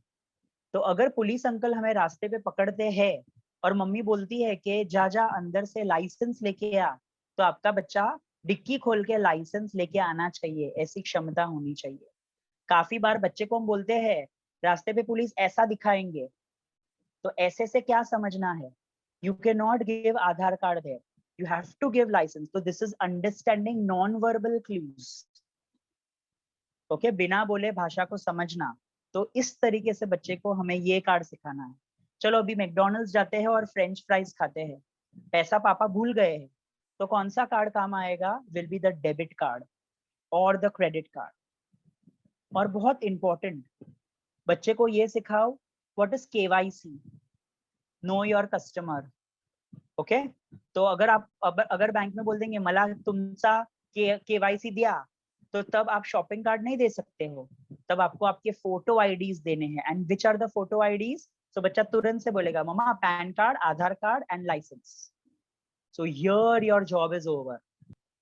तो अगर पुलिस अंकल हमें रास्ते पे पकड़ते हैं और मम्मी बोलती है कि जा जा अंदर से लाइसेंस लेके आ, तो आपका बच्चा डिक्की खोल के लाइसेंस लेके आना चाहिए, ऐसी क्षमता होनी चाहिए। काफी बार बच्चे को हम बोलते हैं रास्ते पे पुलिस ऐसा दिखाएंगे, तो ऐसे से क्या समझना है, you can not give Aadhaar card there, you have to give licence. तो this is understanding non verbal clues. Okay, बिना बोले भाषा को समझना। तो इस तरीके से बच्चे को हमें ये कार्ड सिखाना है। चलो अभी मैकडॉनल्ड्स जाते हैं और फ्रेंच फ्राइज खाते हैं, पैसा पापा भूल गए हैं, तो कौन सा कार्ड काम आएगा? Will be the debit card और द क्रेडिट कार्ड। और बहुत इंपॉर्टेंट, बच्चे को ये सिखाओ what is KYC, know your customer. Okay, तो अगर आप अगर बैंक में बोल देंगे मला तुमचा केवाईसी दिया, तो तब आप शॉपिंग कार्ड नहीं दे सकते हो, तब आपको आपके फोटो आईडीज देने हैं। And which are the photo IDs? तो बच्चा तुरंत से बोलेगा मम्मा PAN card, Aadhaar card and licence. So here your job is over.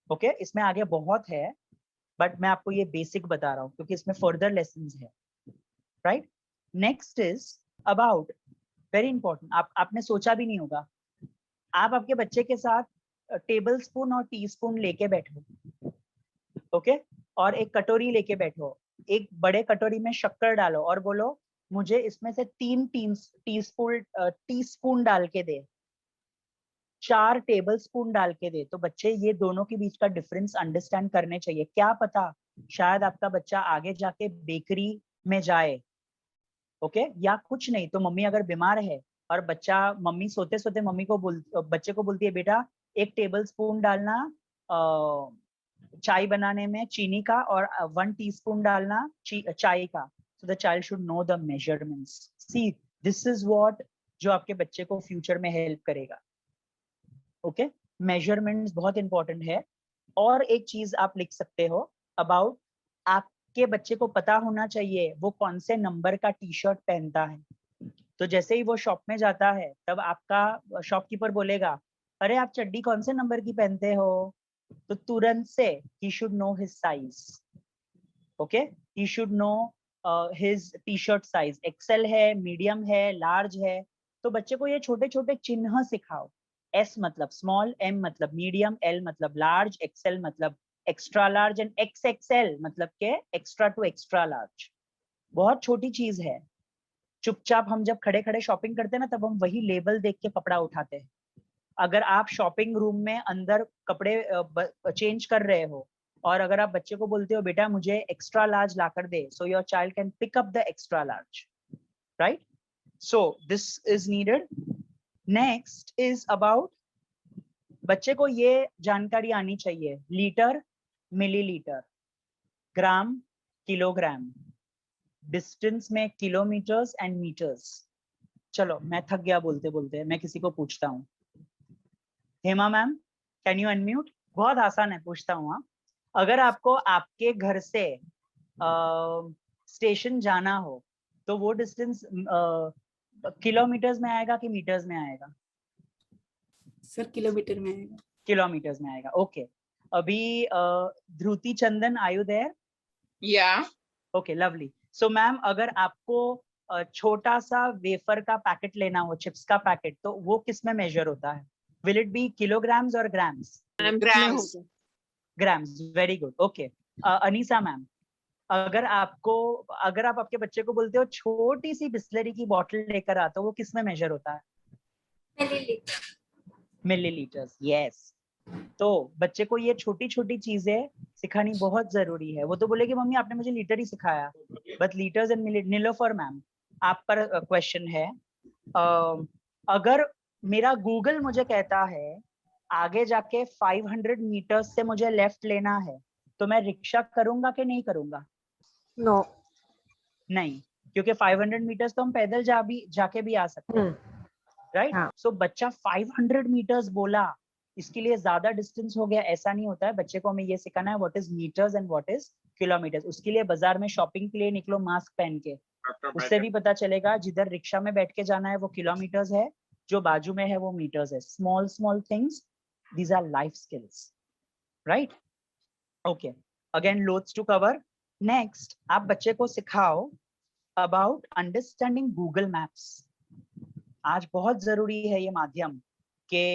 Okay, इसमें आगे बहुत है, बट मैं आपको ये बेसिक बता रहा हूँ क्योंकि इसमें फर्दर लेसन्स है, right? Next is about, very important, आपने सोचा भी नहीं होगा, आप आपके बच्चे के साथ टेबल स्पून और टी स्पून लेके बैठो, ओके, और एक कटोरी लेके बैठो, एक बड़े कटोरी में शक्कर डालो और बोलो मुझे इसमें से 3 टी स्पून डाल के दे, 4 टेबल स्पून डाल के दे। तो बच्चे ये दोनों के बीच का डिफरेंस अंडरस्टैंड करने चाहिए। क्या पता शायद आपका बच्चा आगे जाके बेकरी में जाए, ओके, या कुछ नहीं तो मम्मी अगर बीमार है और बच्चा, मम्मी सोते सोते मम्मी को बच्चे को बोलती है बेटा 1 टेबल स्पून डालना चाय बनाने में चीनी का और 1 टीस्पून डालना चाय का। So the child should know the measurements. See, this is what जो आपके बच्चे को फ्यूचर में हेल्प करेगा। ओके, मेजरमेंट्स बहुत इंपॉर्टेंट है। और एक चीज आप लिख सकते हो अबाउट, आपके बच्चे को पता होना चाहिए वो कौन से नंबर का टी शर्ट पहनता है। तो जैसे ही वो शॉप में जाता है तब आपका शॉपकीपर बोलेगा अरे आप चड्डी कौन से नंबर की पहनते हो, तो तुरंत से he should know his size, okay, he should know his t-shirt size, XL है, मीडियम है, लार्ज है। तो बच्चे को ये छोटे छोटे चिन्ह सिखाओ, S मतलब स्मॉल, M मतलब मीडियम, L मतलब लार्ज, XL मतलब एक्स्ट्रा लार्ज एंड XXL मतलब के एक्स्ट्रा टू एक्स्ट्रा लार्ज। बहुत छोटी चीज है, चुपचाप हम जब खड़े खड़े शॉपिंग करते हैं ना तब हम वही लेबल देख के कपड़ा उठाते हैं। अगर आप शॉपिंग रूम में अंदर कपड़े चेंज कर रहे हो और अगर आप बच्चे को बोलते हो बेटा मुझे एक्स्ट्रा लार्ज ला कर दे, so your child can pick up the extra large, right? So this is needed. Next is about, बच्चे को ये जानकारी आनी चाहिए, litre, millilitre, gram, kilogram, distance में किलोमीटर्स एंड मीटर्स। चलो मैं थक गया बोलते बोलते, मैं किसी को पूछता हूँ। Hema ma'am, can you unmute? बहुत आसान है, पूछता हूँ। हाँ, अगर आपको आपके घर से स्टेशन जाना हो तो वो डिस्टेंस किलोमीटर्स में आएगा कि मीटर्स में आएगा? सर किलोमीटर में आएगा। किलोमीटर्स में आएगा, ओके। अभी ध्रुति चंदन, आर यू देयर? या ओके, लवली। सो मैम अगर आपको छोटा सा वेफर का पैकेट लेना हो, चिप्स का पैकेट, तो वो किस में मेजर होता है? Will it be kilograms or grams? Grams. Grams, very good. Okay. Anisa ma'am, अगर आप आपके बच्चे को बोलते हो छोटी सी बिस्लरी की बोतल लेकर आ, तो वो किस में मेजर होता है? Millilitres, yes. तो बच्चे को ये छोटी छोटी चीजें सिखानी बहुत जरूरी है। वो तो बोलेगी मम्मी आपने मुझे लीटर ही सिखाया, but litres and milli. Nilofer ma'am, आप पर क्वेश्चन है, अगर मेरा गूगल मुझे कहता है आगे जाके 500 मीटर्स से मुझे लेफ्ट लेना है, तो मैं रिक्शा करूंगा कि नहीं करूंगा? नो, नहीं, क्योंकि 500 मीटर्स तो हम पैदल जाके भी आ सकते हैं, राइट? सो बच्चा 500 मीटर्स बोला, इसके लिए ज्यादा डिस्टेंस हो गया, ऐसा नहीं होता है। बच्चे को हमें ये सिखाना है what is metres and what is kilometres. उसके लिए बाजार में शॉपिंग के लिए निकलो मास्क पहन के, उससे भी पता चलेगा जिधर रिक्शा में बैठ के जाना है वो किलोमीटर्स है जो बाजू में है वो मीटर्स है. Small small things, these are life skills, right? Okay, again loads to cover. Next, आप बच्चे को सिखाओ about understanding Google Maps. आज बहुत जरूरी है ये माध्यम के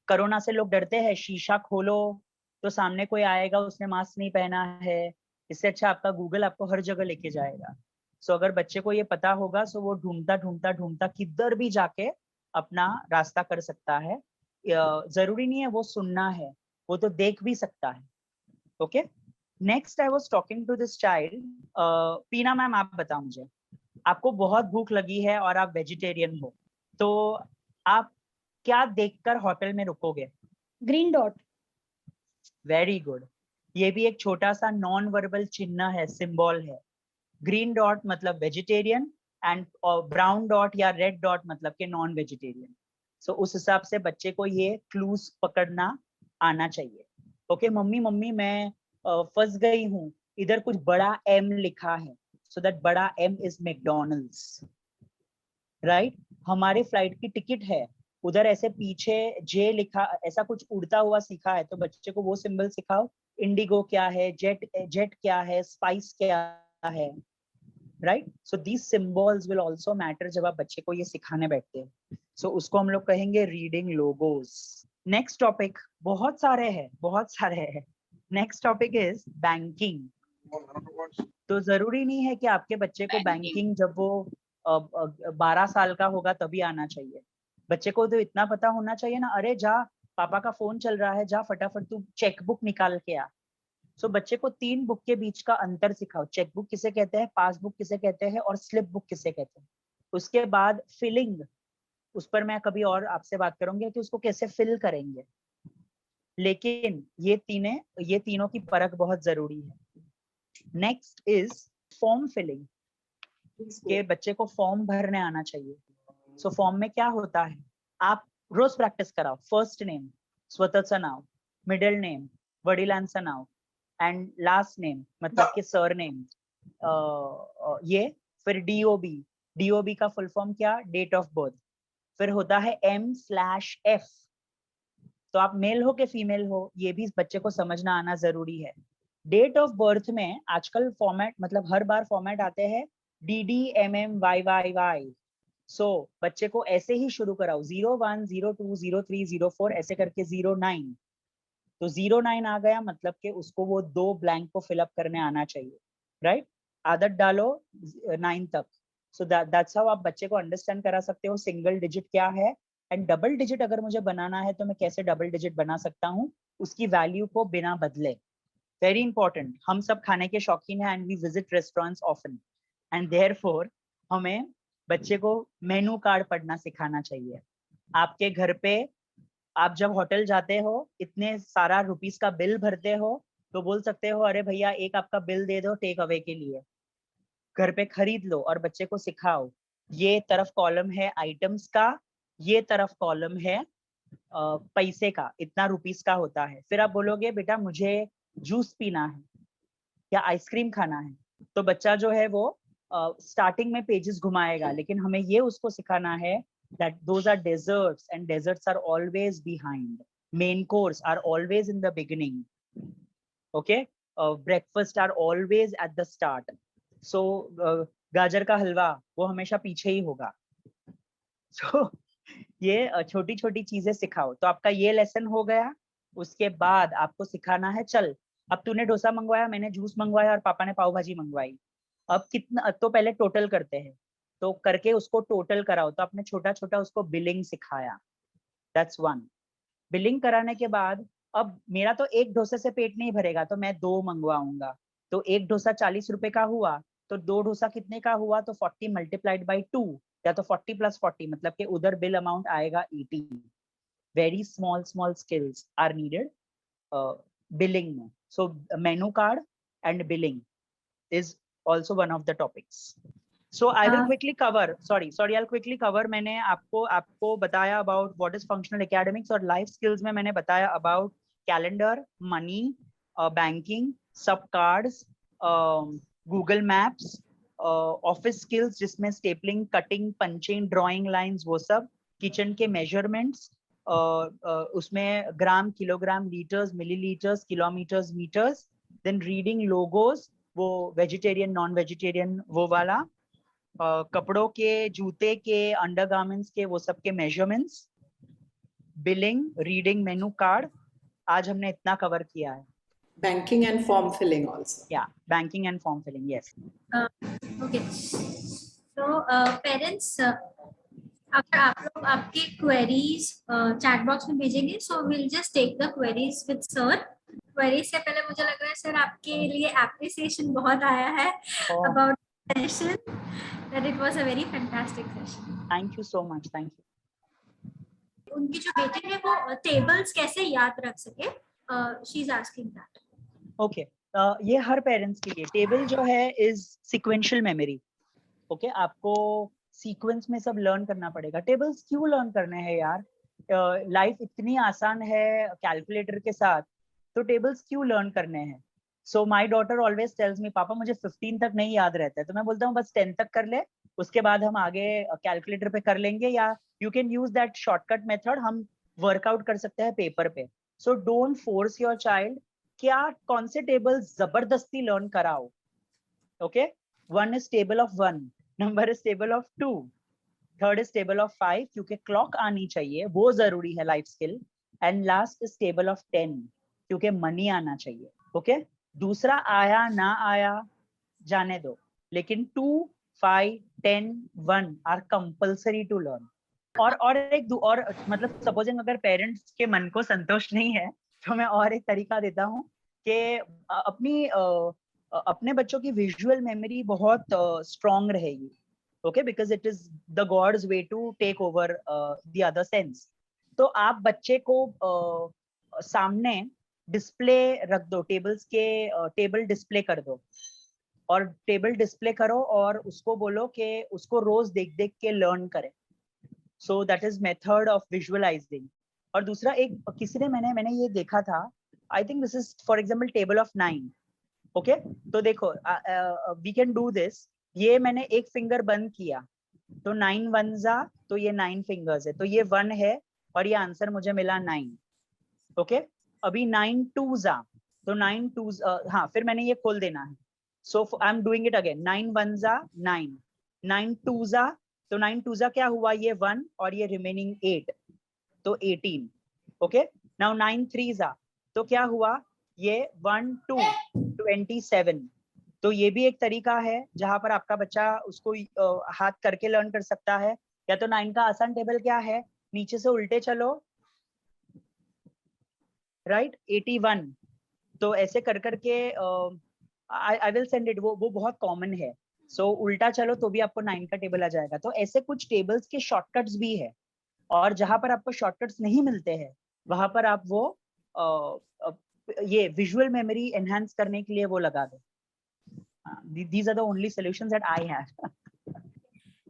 कोरोना से लोग डरते हैं, शीशा खोलो तो सामने कोई आएगा, उसने मास्क नहीं पहना है. इससे अच्छा आपका गूगल आपको हर जगह लेके जाएगा. सो अगर बच्चे को ये पता होगा, सो वो ढूंढता ढूंढता ढूंढता किधर भी जाके अपना रास्ता कर सकता है. जरूरी नहीं है वो सुनना है, वो तो देख भी सकता है. Okay, next I was talking to this child. Pina ma'am, आप बताओ मुझे, आपको बहुत भूख लगी है और आप वेजिटेरियन हो, तो आप क्या देखकर होटल में रुकोगे? Green dot. Very good. ये भी एक छोटा सा नॉन वर्बल चिन्ह है, सिंबल है. ग्रीन डॉट मतलब वेजिटेरियन एंड ब्राउन डॉट या रेड डॉट मतलब के नॉन वेजिटेरियन. सो उस हिसाब से बच्चे को ये क्लूज पकड़ना आना चाहिए. ओके, मम्मी मम्मी मैं फंस गई हूँ, इधर कुछ बड़ा एम लिखा है, सो दैट बड़ा एम इज मैकडॉनल्ड्स, राइट? हमारे फ्लाइट की टिकट है, उधर ऐसे पीछे जे लिखा, ऐसा कुछ उड़ता हुआ सीखा है, तो बच्चे को वो सिंबल सिखाओ. इंडिगो क्या है, जेट क्या है, स्पाइस क्या है, right? So these symbols will also matter जब आप बच्चे को ये सिखाने बैठते हैं. सो उसको हम लोग कहेंगे रीडिंग लोगोस. नेक्स्ट टॉपिक, बहुत सारे हैं. Next topic is banking. तो जरूरी नहीं है कि आपके बच्चे को बैंकिंग जब वो 12 साल का होगा तभी आना चाहिए. बच्चे को तो इतना पता होना चाहिए ना, अरे जा पापा का फोन चल रहा है, जा फटाफट तू चेकबुक निकाल के आ. सो बच्चे को 3 बुक के बीच का अंतर सिखाओ. चेकबुक किसे कहते हैं, पासबुक किसे कहते हैं, और स्लिप बुक किसे कहते हैं. उसके बाद फिलिंग, उस पर मैं कभी और आपसे बात करूंगी कि उसको कैसे फिल करेंगे. लेकिन ये तीनों की परख बहुत जरूरी है. नेक्स्ट इज फॉर्म फिलिंग, के बच्चे को फॉर्म भरने आना चाहिए. सो फॉर्म में क्या होता है, आप रोज प्रॅक्टिस कराओ. फर्स्ट नेम, स्वतःचं नाव, मिडल नेम, वडिलांचं नाव, एंड लास्ट नेम मतलब कि सरनेम. ये फिर डीओबी का फुल फॉर्म क्या, डेट ऑफ बर्थ. फिर होता है M/F, तो आप मेल हो के फीमेल हो, ये भी बच्चे को समझना आना जरूरी है. डेट ऑफ बर्थ में आजकल फॉर्मेट, मतलब हर बार फॉर्मेट आते हैं DDMMYYY. सो बच्चे को ऐसे ही शुरू कराओ, 01, 02, 03, 04 ऐसे करके 09. तो 09 आ गया मतलब कि उसको वो 2 ब्लैंक को फिलअप करने आना चाहिए, राइट? आदत डालो 9 तक. सो दैट्स हाउ आप बच्चे को अंडरस्टैंड करा सकते हो सिंगल डिजिट क्या है, एंड डबल डिजिट अगर मुझे बनाना है तो मैं कैसे डबल डिजिट बना सकता हूँ उसकी वैल्यू को बिना बदले. Very important. हम सब खाने के शौकीन हैं and we visit restaurants often, and therefore हमें बच्चे को मेनू कार्ड पढ़ना सिखाना चाहिए. आपके घर पे आप जब होटल जाते हो, इतने सारा रुपीस का बिल भरते हो, तो बोल सकते हो अरे भैया एक आपका बिल दे दो टेक अवे के लिए. घर पे खरीद लो और बच्चे को सिखाओ, ये तरफ कॉलम है आइटम्स का, ये तरफ कॉलम है पैसे का, इतना रुपीस का होता है. फिर आप बोलोगे बेटा मुझे जूस पीना है या आइसक्रीम खाना है, तो बच्चा जो है वो स्टार्टिंग में पेजेस घुमाएगा, लेकिन हमें ये उसको सिखाना है that those are desserts and desserts are always behind, main course are always in the beginning, okay? Breakfast are always at the start. So गाजर का हलवा वो हमेशा पीछे ही होगा. So ये छोटी छोटी चीजें सिखाओ. तो आपका ये लेसन हो गया. उसके बाद आपको सिखाना है, चल अब तूने डोसा मंगवाया, मैंने जूस मंगवाया और पापा ने पाव भाजी मंगवाई, अब कितना, तो पहले टोटल करते हैं. तो करके उसको टोटल कराओ. तो आपने छोटा छोटा उसको बिलिंग सिखाया. दैट्स 1. बिलिंग कराने के बाद अब मेरा तो एक डोसे से पेट नहीं भरेगा, तो मैं 2 मंगवाऊंगा. तो एक डोसा 40 रुपए का हुआ, तो 2 डोसा कितने का हुआ, तो 40 मल्टीप्लाइड बाई 2, या तो 40 + 40 मतलब कि उधर बिल अमाउंट आएगा 80. Very small skills are needed billing में. So menu card and billing is also one of the topics. So I will quickly cover. I'll quickly cover. मैंने आपको बताया about what is functional academics, और life skills में मैंने बताया about calendar, money, banking, sub cards, Google Maps, office skills जिसमें stapling, cutting, punching, drawing lines, वो सब, किचन के मेजरमेंट्स, उसमें gram, kilogram, litres, millilitres, kilometres, metres, then reading logos, वो वेजिटेरियन, नॉन वेजिटेरियन वो वाला, कपड़ों के, जूते के, अंडरगारमेंट्स के, वो सब के measurements, billing, reading menu card. आज हमने इतना कवर किया है। Banking and form filling also. या banking and form filling, yes. Okay. So parents, अगर आप लोग आपके queries chat box में भेजेंगे, so we'll just take the queries with sir. Queries से पहले मुझे लग रहा है सर आपके लिए appreciation बहुत आया है about the session, that it was a very fantastic session. Thank you so much, thank you. उनकी जो बेटी है वो tables कैसे याद रख सके, she is asking that. Okay, ये हर पेरेंट्स के लिए टेबल जो है इज सीक्वेंशियल मेमोरी। ओके, आपको सीक्वेंस में सब लर्न करना पड़ेगा। टेबल्स क्यों लर्न करने हैं यार? लाइफ इतनी आसान है कैलकुलेटर के साथ, तो टेबल्स क्यों लर्न करने हैं? So my daughter always tells me, पापा मुझे 15 तक नहीं याद रहता है। तो मैं बोलता हूँ बस 10 तक कर ले, उसके बाद हम आगे कैलकुलेटर पे कर लेंगे, या you can use that shortcut method, हम वर्कआउट कर सकते हैं पेपर पे। So don't force your child. क्या कौन से टेबल जबरदस्ती लर्न कराओ? Okay, 1 is table of 1, number is table of 2, 3rd is table of 5, क्योंकि क्लॉक आनी चाहिए, वो जरूरी है life skill, and last is table of 10, क्योंकि मनी आना चाहिए। ओके, दूसरा आया ना आया जाने दो, लेकिन 2, 5, 10, 1 आर कंपल्सरी टू लर्न। और मतलब सपोजिंग अगर पेरेंट्स के मन को संतोष नहीं है, तो मैं और एक तरीका देता हूँ कि अपने बच्चों की विजुअल मेमोरी बहुत स्ट्रॉन्ग रहेगी। Okay, because it is the god's way to take over the other sense. तो आप बच्चे को सामने डिस्प्ले रख दो, टेबल्स के टेबल डिस्प्ले कर दो, और टेबल डिस्प्ले करो और उसको बोलो कि उसको रोज देख देख के लर्न करे। सो that is method of visualising. और दूसरा, एक किसी ने मैंने ये देखा था, I think this is for example table of 9। Okay, तो देखो वी कैन डू दिस। ये मैंने एक फिंगर बंद किया तो 9 1 जा, तो ये 9 फिंगर्स है, तो ये 1 है और ये आंसर मुझे मिला 9। ओके, अभी 9 2 जा, तो 9 2 हाँ, फिर मैंने ये खोल देना है। So I am doing it again, 9 1 जा 9, 9 2 जा, तो 9 2 जा क्या हुआ, ये 1 और ये रिमेनिंग 8, तो 18। ओके, नाउ 9 3 जा, तो क्या हुआ, ये 1 2 27। तो ये भी एक तरीका है जहां पर आपका बच्चा उसको हाथ करके लर्न कर सकता है। या तो 9 का आसान टेबल क्या है, नीचे से उल्टे चलो, राइट, 81। तो ऐसे कर करके आई विल सेंड इट, वो बहुत कॉमन है। सो उल्टा चलो तो भी आपको 9 का टेबल आ जाएगा। तो ऐसे कुछ टेबल्स के शॉर्टकट्स भी है, और जहां पर आपको शॉर्टकट्स नहीं मिलते हैं वहां पर आप वो ये विजुअल मेमोरी एनहांस करने के लिए वो लगा दो। These are the only solutions that I have.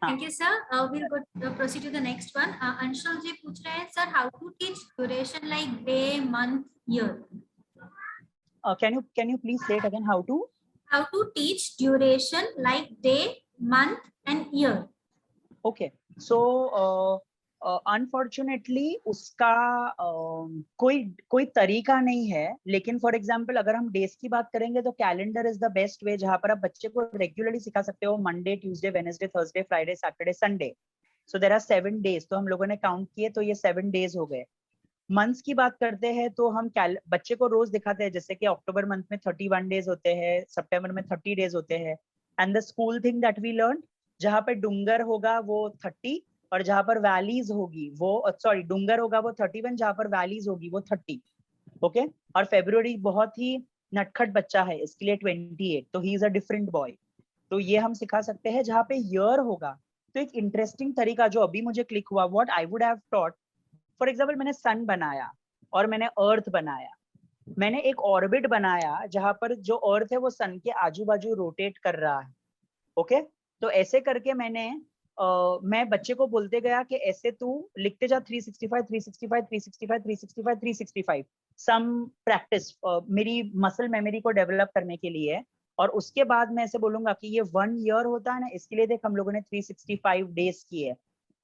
Thank you, sir. We'll proceed to the next one. Anshul ji पूछ रहे हैं, sir, how to teach duration like day, month, year? Can you please say it again? How to teach duration like day, month, and year? Okay. So unfortunately उसका कोई तरीका नहीं है, लेकिन for example अगर हम डेज की बात करेंगे तो calendar is the best way, जहां पर आप बच्चे को रेगुलरली सिखा सकते हो, Monday, Tuesday, Wednesday, Thursday, Friday, Saturday, Sunday. So there are 7 days, तो हम लोगों ने काउंट किए तो ये 7 डेज हो गए। मंथ्स की बात करते हैं तो हम बच्चे को रोज दिखाते हैं, जैसे कि अक्टूबर मंथ में 31 डेज होते हैं, सितंबर में 30 डेज होते हैं। And the school thing that we learn, जहां पे डूंगर होगा वो 30, और जहां पर वैलीज होगी वो डूंगर होगा वो 31, जहां पर वैलीज होगी वो 30। ओके, और फेब्रुअरी बहुत ही नटखट बच्चा है, इसके लिए 28, तो he is a different boy. तो ये हम सिखा सकते हैं। जहां पे ईयर होगा तो एक इंटरेस्टिंग तरीका जो अभी मुझे क्लिक हुआ, what I would have taught, for example मैंने सन बनाया और मैंने अर्थ बनाया, मैंने एक ऑर्बिट बनाया जहां पर जो अर्थ है वो सन के आजू बाजू रोटेट कर रहा है। ओके, तो ऐसे करके मैं बच्चे को बोलते गया कि ऐसे तू लिखते जा 365 365 365 365 365, सम प्रैक्टिस मेरी मसल मेमोरी को डेवलप करने के लिए। और उसके बाद मैं ऐसे बोलूंगा कि ये 1 ईयर होता है ना, इसके लिए देख हम लोगों ने 365 डेज किए है।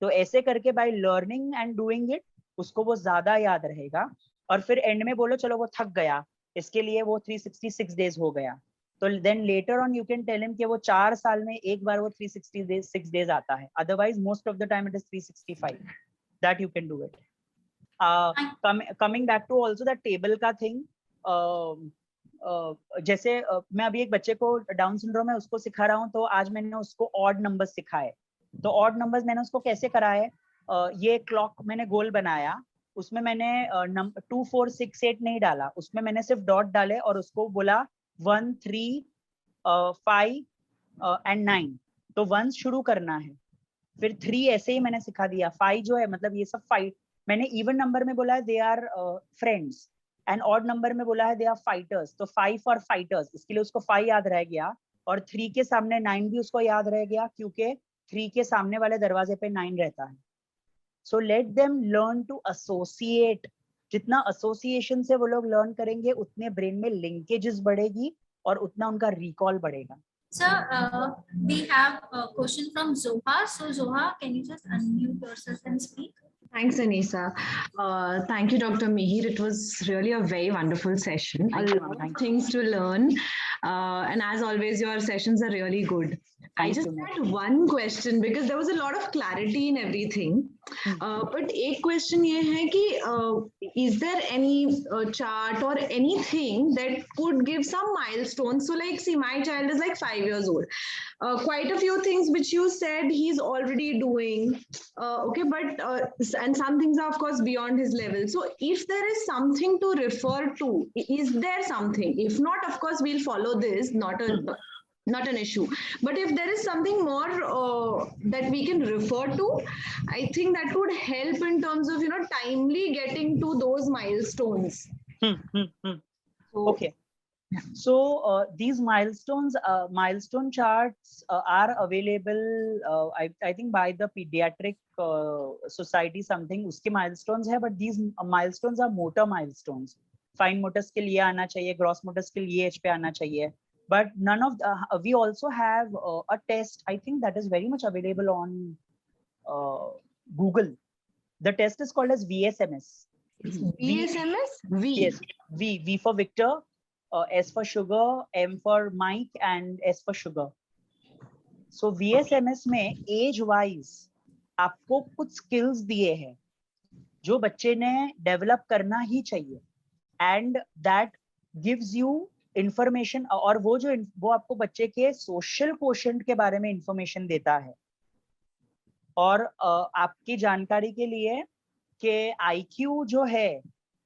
तो ऐसे करके by learning and doing it उसको वो ज्यादा याद रहेगा। और फिर एंड में बोलो चलो वो थक गया, इसके लिए वो 366 डेज हो गया, तो then later on you can tell him कि वो 4 साल में एक बार वो 366 डेज आता है, otherwise most of the time it is 365 that you can do it. Coming back to also that table का थिंग, जैसे मैं अभी एक बच्चे को डाउन सिंड्रोम है उसको सिखा रहा हूँ, तो आज मैंने उसको ऑड नंबर्स सिखाए। तो ऑड नंबर्स मैंने उसको कैसे कराए, ये क्लॉक मैंने गोल बनाया, उसमें मैंने 2 4 6 8 नहीं डाला, उसमें मैंने सिर्फ डॉट डाले और उसको बोला 1 3 5 एंड 9। तो 1 शुरू करना है, फिर 3 ऐसे ही मैंने सिखा दिया, 5 जो है मतलब ये सब 5 मैंने इवन नंबर में बोला है they are friends, and odd number में बोला है दे आर फाइटर्स, तो 5 फॉर फाइटर्स, इसके लिए उसको 5 याद रह गया। और 3 के सामने 9 भी उसको याद रह गया, क्योंकि 3 के सामने वाले दरवाजे पे 9 रहता है। So let them learn to associate, जितना एसोसिएशन से वो लोग लर्न करेंगे उतने ब्रेन में लिंकेजेस बढ़ेगी और उतना उनका रिकॉल बढ़ेगा। Sir, we have a question from Zoha. So Zoha, can you just unmute yourself and speak? Thanks, Anisa. Thank you, Dr. Mihir. It was really a very wonderful session. Thank A you, lot thank of things to learn. And as always, your sessions are really good. I Thank just you, ma'am. had one question because there was a lot of clarity in everything. But एक question ये है कि is there any chart or anything that could give some milestones? So like, see, my child is like 5 years old. Quite a few things which you said he's already doing. Okay, but and some things are of course beyond his level. So if there is something to refer to, is there something? If not, of course we'll follow this. Not an issue, but if there is something more that we can refer to, I think that would help in terms of timely getting to those milestones. So, Okay. So these milestone charts are available. I think by the pediatric society something उसके milestones है, but these milestones are motor milestones. Fine motor skill ये आना चाहिए, gross motor skill ये age पे आना चाहिए. But none of we also have a test. I think that is very much available on Google. The test is called as VSMS. VSMS? V. Yes, V for Victor, S for sugar, M for Mike, and S for sugar. So VSMS में age wise आपको कुछ skills दिए हैं जो बच्चे ने develop करना ही चाहिए, and that gives you information. और वो आपको बच्चे के social quotient के बारे में information देता है। और आपकी जानकारी के लिए कि IQ जो है,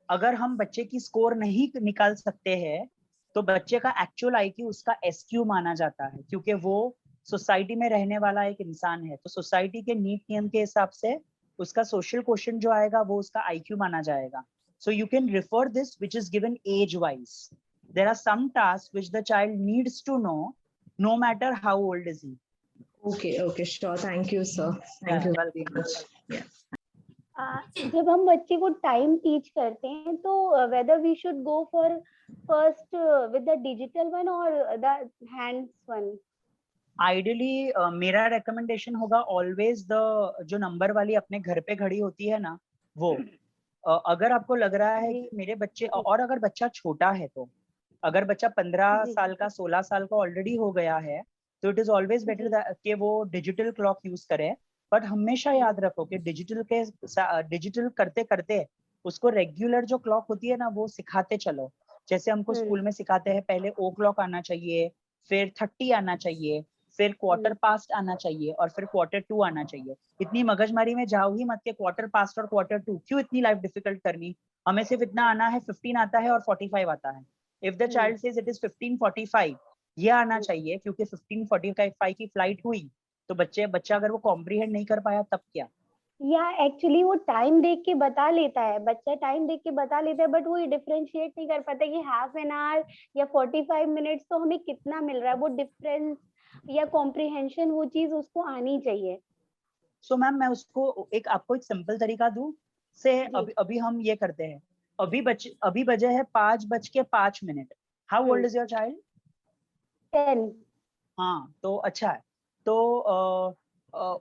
अगर हम बच्चे की स्कोर नहीं निकाल सकते हैं तो बच्चे का एक्चुअल IQ उसका SQ माना जाता है, क्योंकि वो सोसाइटी में रहने वाला एक इंसान है। तो सोसाइटी के नीति नियम के हिसाब से उसका सोशल क्वोशिएंट जो आएगा वो उसका IQ माना जाएगा। So you can refer this which is given age wise. There are some tasks which the child needs to know no matter how old is he. Okay, sure. Thank you, sir. Thank you very much. जब हम बच्चे को time teach करते हैं तो whether we should go for first with the digital one or the hands one? Ideally मेरा recommendation होगा always जो नंबर वाली अपने घर पे घड़ी होती है ना वो। अगर आपको लग रहा है कि मेरे बच्चे, और अगर बच्चा छोटा है तो, अगर बच्चा 15 साल का 16 साल का ऑलरेडी हो गया है तो इट इज ऑलवेज बेटर कि वो डिजिटल क्लॉक यूज करे। बट हमेशा याद रखो कि डिजिटल करते करते उसको रेगुलर जो क्लॉक होती है ना वो सिखाते चलो। जैसे हमको स्कूल में सिखाते हैं पहले ओ क्लॉक आना चाहिए, फिर 30 आना चाहिए, फिर क्वार्टर पास्ट आना चाहिए और फिर क्वार्टर 2 आना चाहिए। इतनी मगजमारी में जाओ ही मत के क्वार्टर पास्ट और क्वार्टर 2 क्यों इतनी लाइफ डिफिकल्ट करनी। हमें सिर्फ इतना आना है, 15 आता है और 45 आता है। If the child says it is 15:45 ये आना चाहिए, क्योंकि 15:45 की फ्लाइट हुई तो बच्चा अगर वो कॉम्प्रीहेंड नहीं कर पाया तब क्या। या एक्चुअली वो टाइम देख के बता लेता है, बच्चा टाइम देख के बता लेता है, बट वो डिफरेंशिएट नहीं कर पाता कि हाफ एन आवर या 45 मिनट्स तो हमें कितना मिल रहा है। वो डिफरेंस या कॉम्प्रिहेंशन वो चीज उसको आनी चाहिए। सो मैम मैं उसको आपको एक सिंपल तरीका दूं से अभी हम ये करते हैं। अभी बजे है 5:05। How old is your child? 10. हाँ तो अच्छा है। तो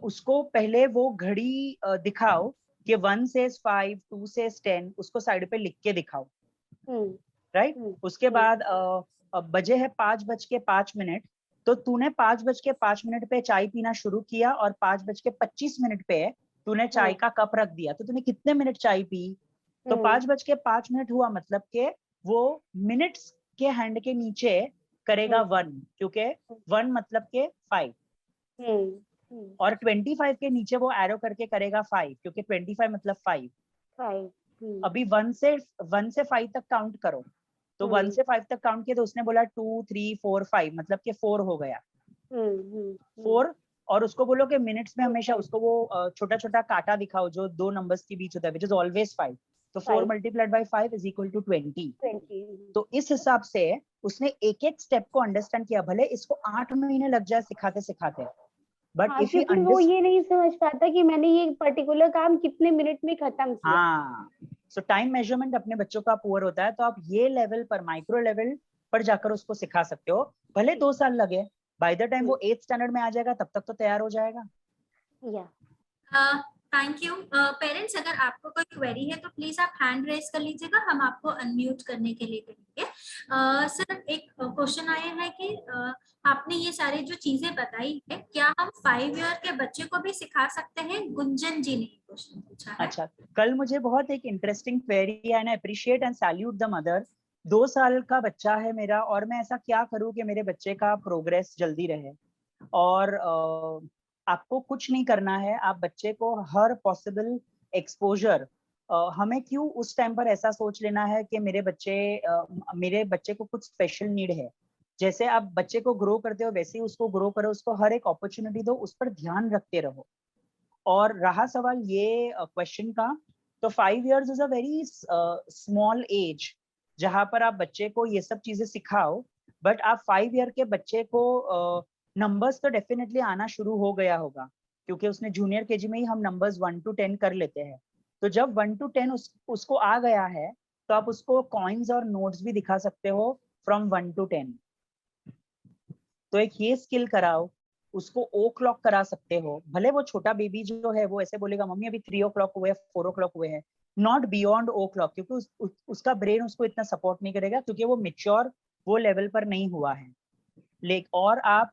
उसको पहले वो घड़ी दिखाओ कि 1 says 5, 2 says 10, उसको साइड पे लिख के दिखाओ, राइट? उसके बाद बजे है 5:05, तो तूने 5:05 पे चाय पीना शुरू किया और 5:25 पे तूने चाय का कप रख दिया, तो तूने कितने मिनट चाय पी? तो 5:05 हुआ, मतलब के वो मिनट्स के हैंड के नीचे करेगा 1, क्योंकि 1 मतलब के 5, और 25 के नीचे वो एरो करके करेगा 5, क्योंकि 25 मतलब 5। अभी 1 से 5 तक काउंट करो, तो 1 से 5 तक काउंट किया तो उसने बोला 2 3 4 5, मतलब कि 4 हो गया। 4, और उसको बोलो कि मिनट्स में हमेशा उसको वो छोटा छोटा कांटा दिखाओ जो 2 नंबर्स के बीच होता है, विच इज ऑलवेज 5। तो 4 multiplied by 5 is equal to 20। तो इस हिसाब से उसने एक एक स्टेप को अंडरस्टैंड किया, भले इसको 8 महीने लग जाए सिखाते सिखाते, बट हाँ, इफ ही क्योंकि वो ये नहीं समझ पाता कि मैंने ये पर्टिकुलर काम कितने मिनट में खत्म किया। हाँ, सो टाइम मेजरमेंट अपने बच्चों का पुअर होता है, तो आप ये लेवल पर, माइक्रो लेवल पर जाकर उसको सिखा सकते हो, भले 2 साल लगे, बाय द टाइम वो 8th स्टैंडर्ड में आ जाएगा तब तक तो तैयार हो जाएगा। Thank you. पेरेंट्स, अगर आपको कोई क्वेरी है तो प्लीज आप हैंड रेज कर लीजिएगा, हम आपको अनम्यूट करने के लिए कहेंगे। सर, एक क्वेश्चन आया है कि आपने ये सारी जो चीजें बताई है, क्या हम 5 ईयर के बच्चे को भी सिखा सकते हैं? गुंजन जी ने क्वेश्चन पूछा है। अच्छा, कल मुझे बहुत एक interesting query and appreciate and salute the mother. 2 साल का बच्चा है मेरा, और मैं ऐसा क्या करूं कि मेरे बच्चे का प्रोग्रेस जल्दी रहे, और आपको कुछ नहीं करना है, आप बच्चे को हर पॉसिबल एक्सपोजर, हमें क्यों उस टाइम पर ऐसा सोच लेना है कि मेरे बच्चे को कुछ स्पेशल नीड है। जैसे आप बच्चे को ग्रो करते हो वैसे ही उसको ग्रो करो, उसको हर एक अपॉर्चुनिटी दो, उस पर ध्यान रखते रहो। और रहा सवाल ये क्वेश्चन का, तो 5 years is a very small age जहां पर आप बच्चे को ये सब चीजें सिखाओ, बट आप 5 year के बच्चे को नंबर्स तो डेफिनेटली आना शुरू हो गया होगा, क्योंकि उसने जूनियर केजी में ही हम नंबर्स 1 to 10 कर लेते हैं। तो जब 1 to 10 उसको आ गया है, तो आप उसको कॉइन्स और नोट्स भी दिखा सकते हो फ्रॉम 1 to 10। तो एक ये स्किल कराओ, उसको ओ क्लॉक करा सकते हो, भले वो छोटा बेबी जो है वो ऐसे बोलेगा मम्मी अभी 3 o'clock हुए हैं, 4 o'clock हुए हैं, नॉट बियॉन्ड ओ क्लॉक, क्योंकि उसका ब्रेन उसको इतना सपोर्ट नहीं करेगा, क्योंकि वो मेच्योर वो लेवल पर नहीं हुआ है। और आप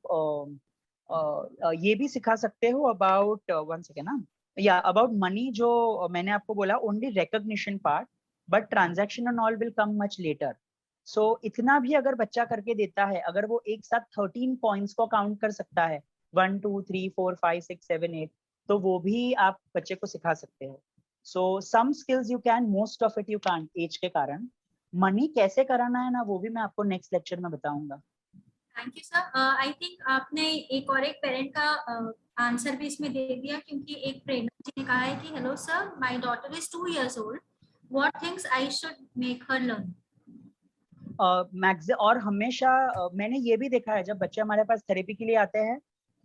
ये भी सिखा सकते हो अबाउट, वन सेकेंड ना, या अबाउट मनी, जो मैंने आपको बोला only recognition part, but transaction and all will come much later. So इतना भी अगर बच्चा करके देता है, अगर वो एक साथ 13 पॉइंट्स को काउंट कर सकता है, 1 2 3 4 5 6 7 8, तो वो भी आप बच्चे को सिखा सकते हो। So some skills you can, most of it you can't age के कारण। मनी कैसे कराना है ना, वो भी मैं आपको नेक्स्ट लेक्चर में बताऊंगा। Thank you sir. I think आपने एक पेरेंट का आंसर भी इसमें दे दिया, क्योंकि एक प्रेरणा जी ने कहा है कि hello sir, my daughter is 2 years old, what things I should make her learn? और हमेशा मैंने ये भी देखा है, जब बच्चे हमारे पास थेरेपी के लिए आते हैं,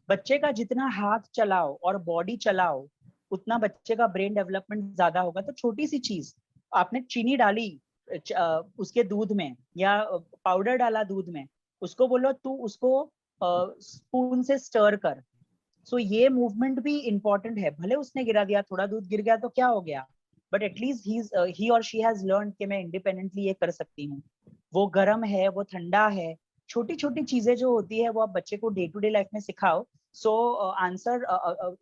बच्चे का जितना हाथ चलाओ और बॉडी चलाओ, उतना बच्चे का ब्रेन डेवलपमेंट ज्यादा होगा। तो छोटी सी चीज, आपने चीनी डाली उसके दूध में, या पाउडर डाला दूध में, उसको बोलो तू उसको स्पून से स्टर कर। सो ये मूवमेंट भी इंपॉर्टेंट है, भले उसने गिरा दिया, थोड़ा दूध गिर गया तो क्या हो गया, बट एटलीस्ट ही और शी हैज लर्न कि मैं इंडिपेंडेंटली ये कर सकती हूँ। वो गर्म है, वो ठंडा है, छोटी छोटी चीजें जो होती है वो आप बच्चे को डे टू डे लाइफ में सिखाओ। सो आंसर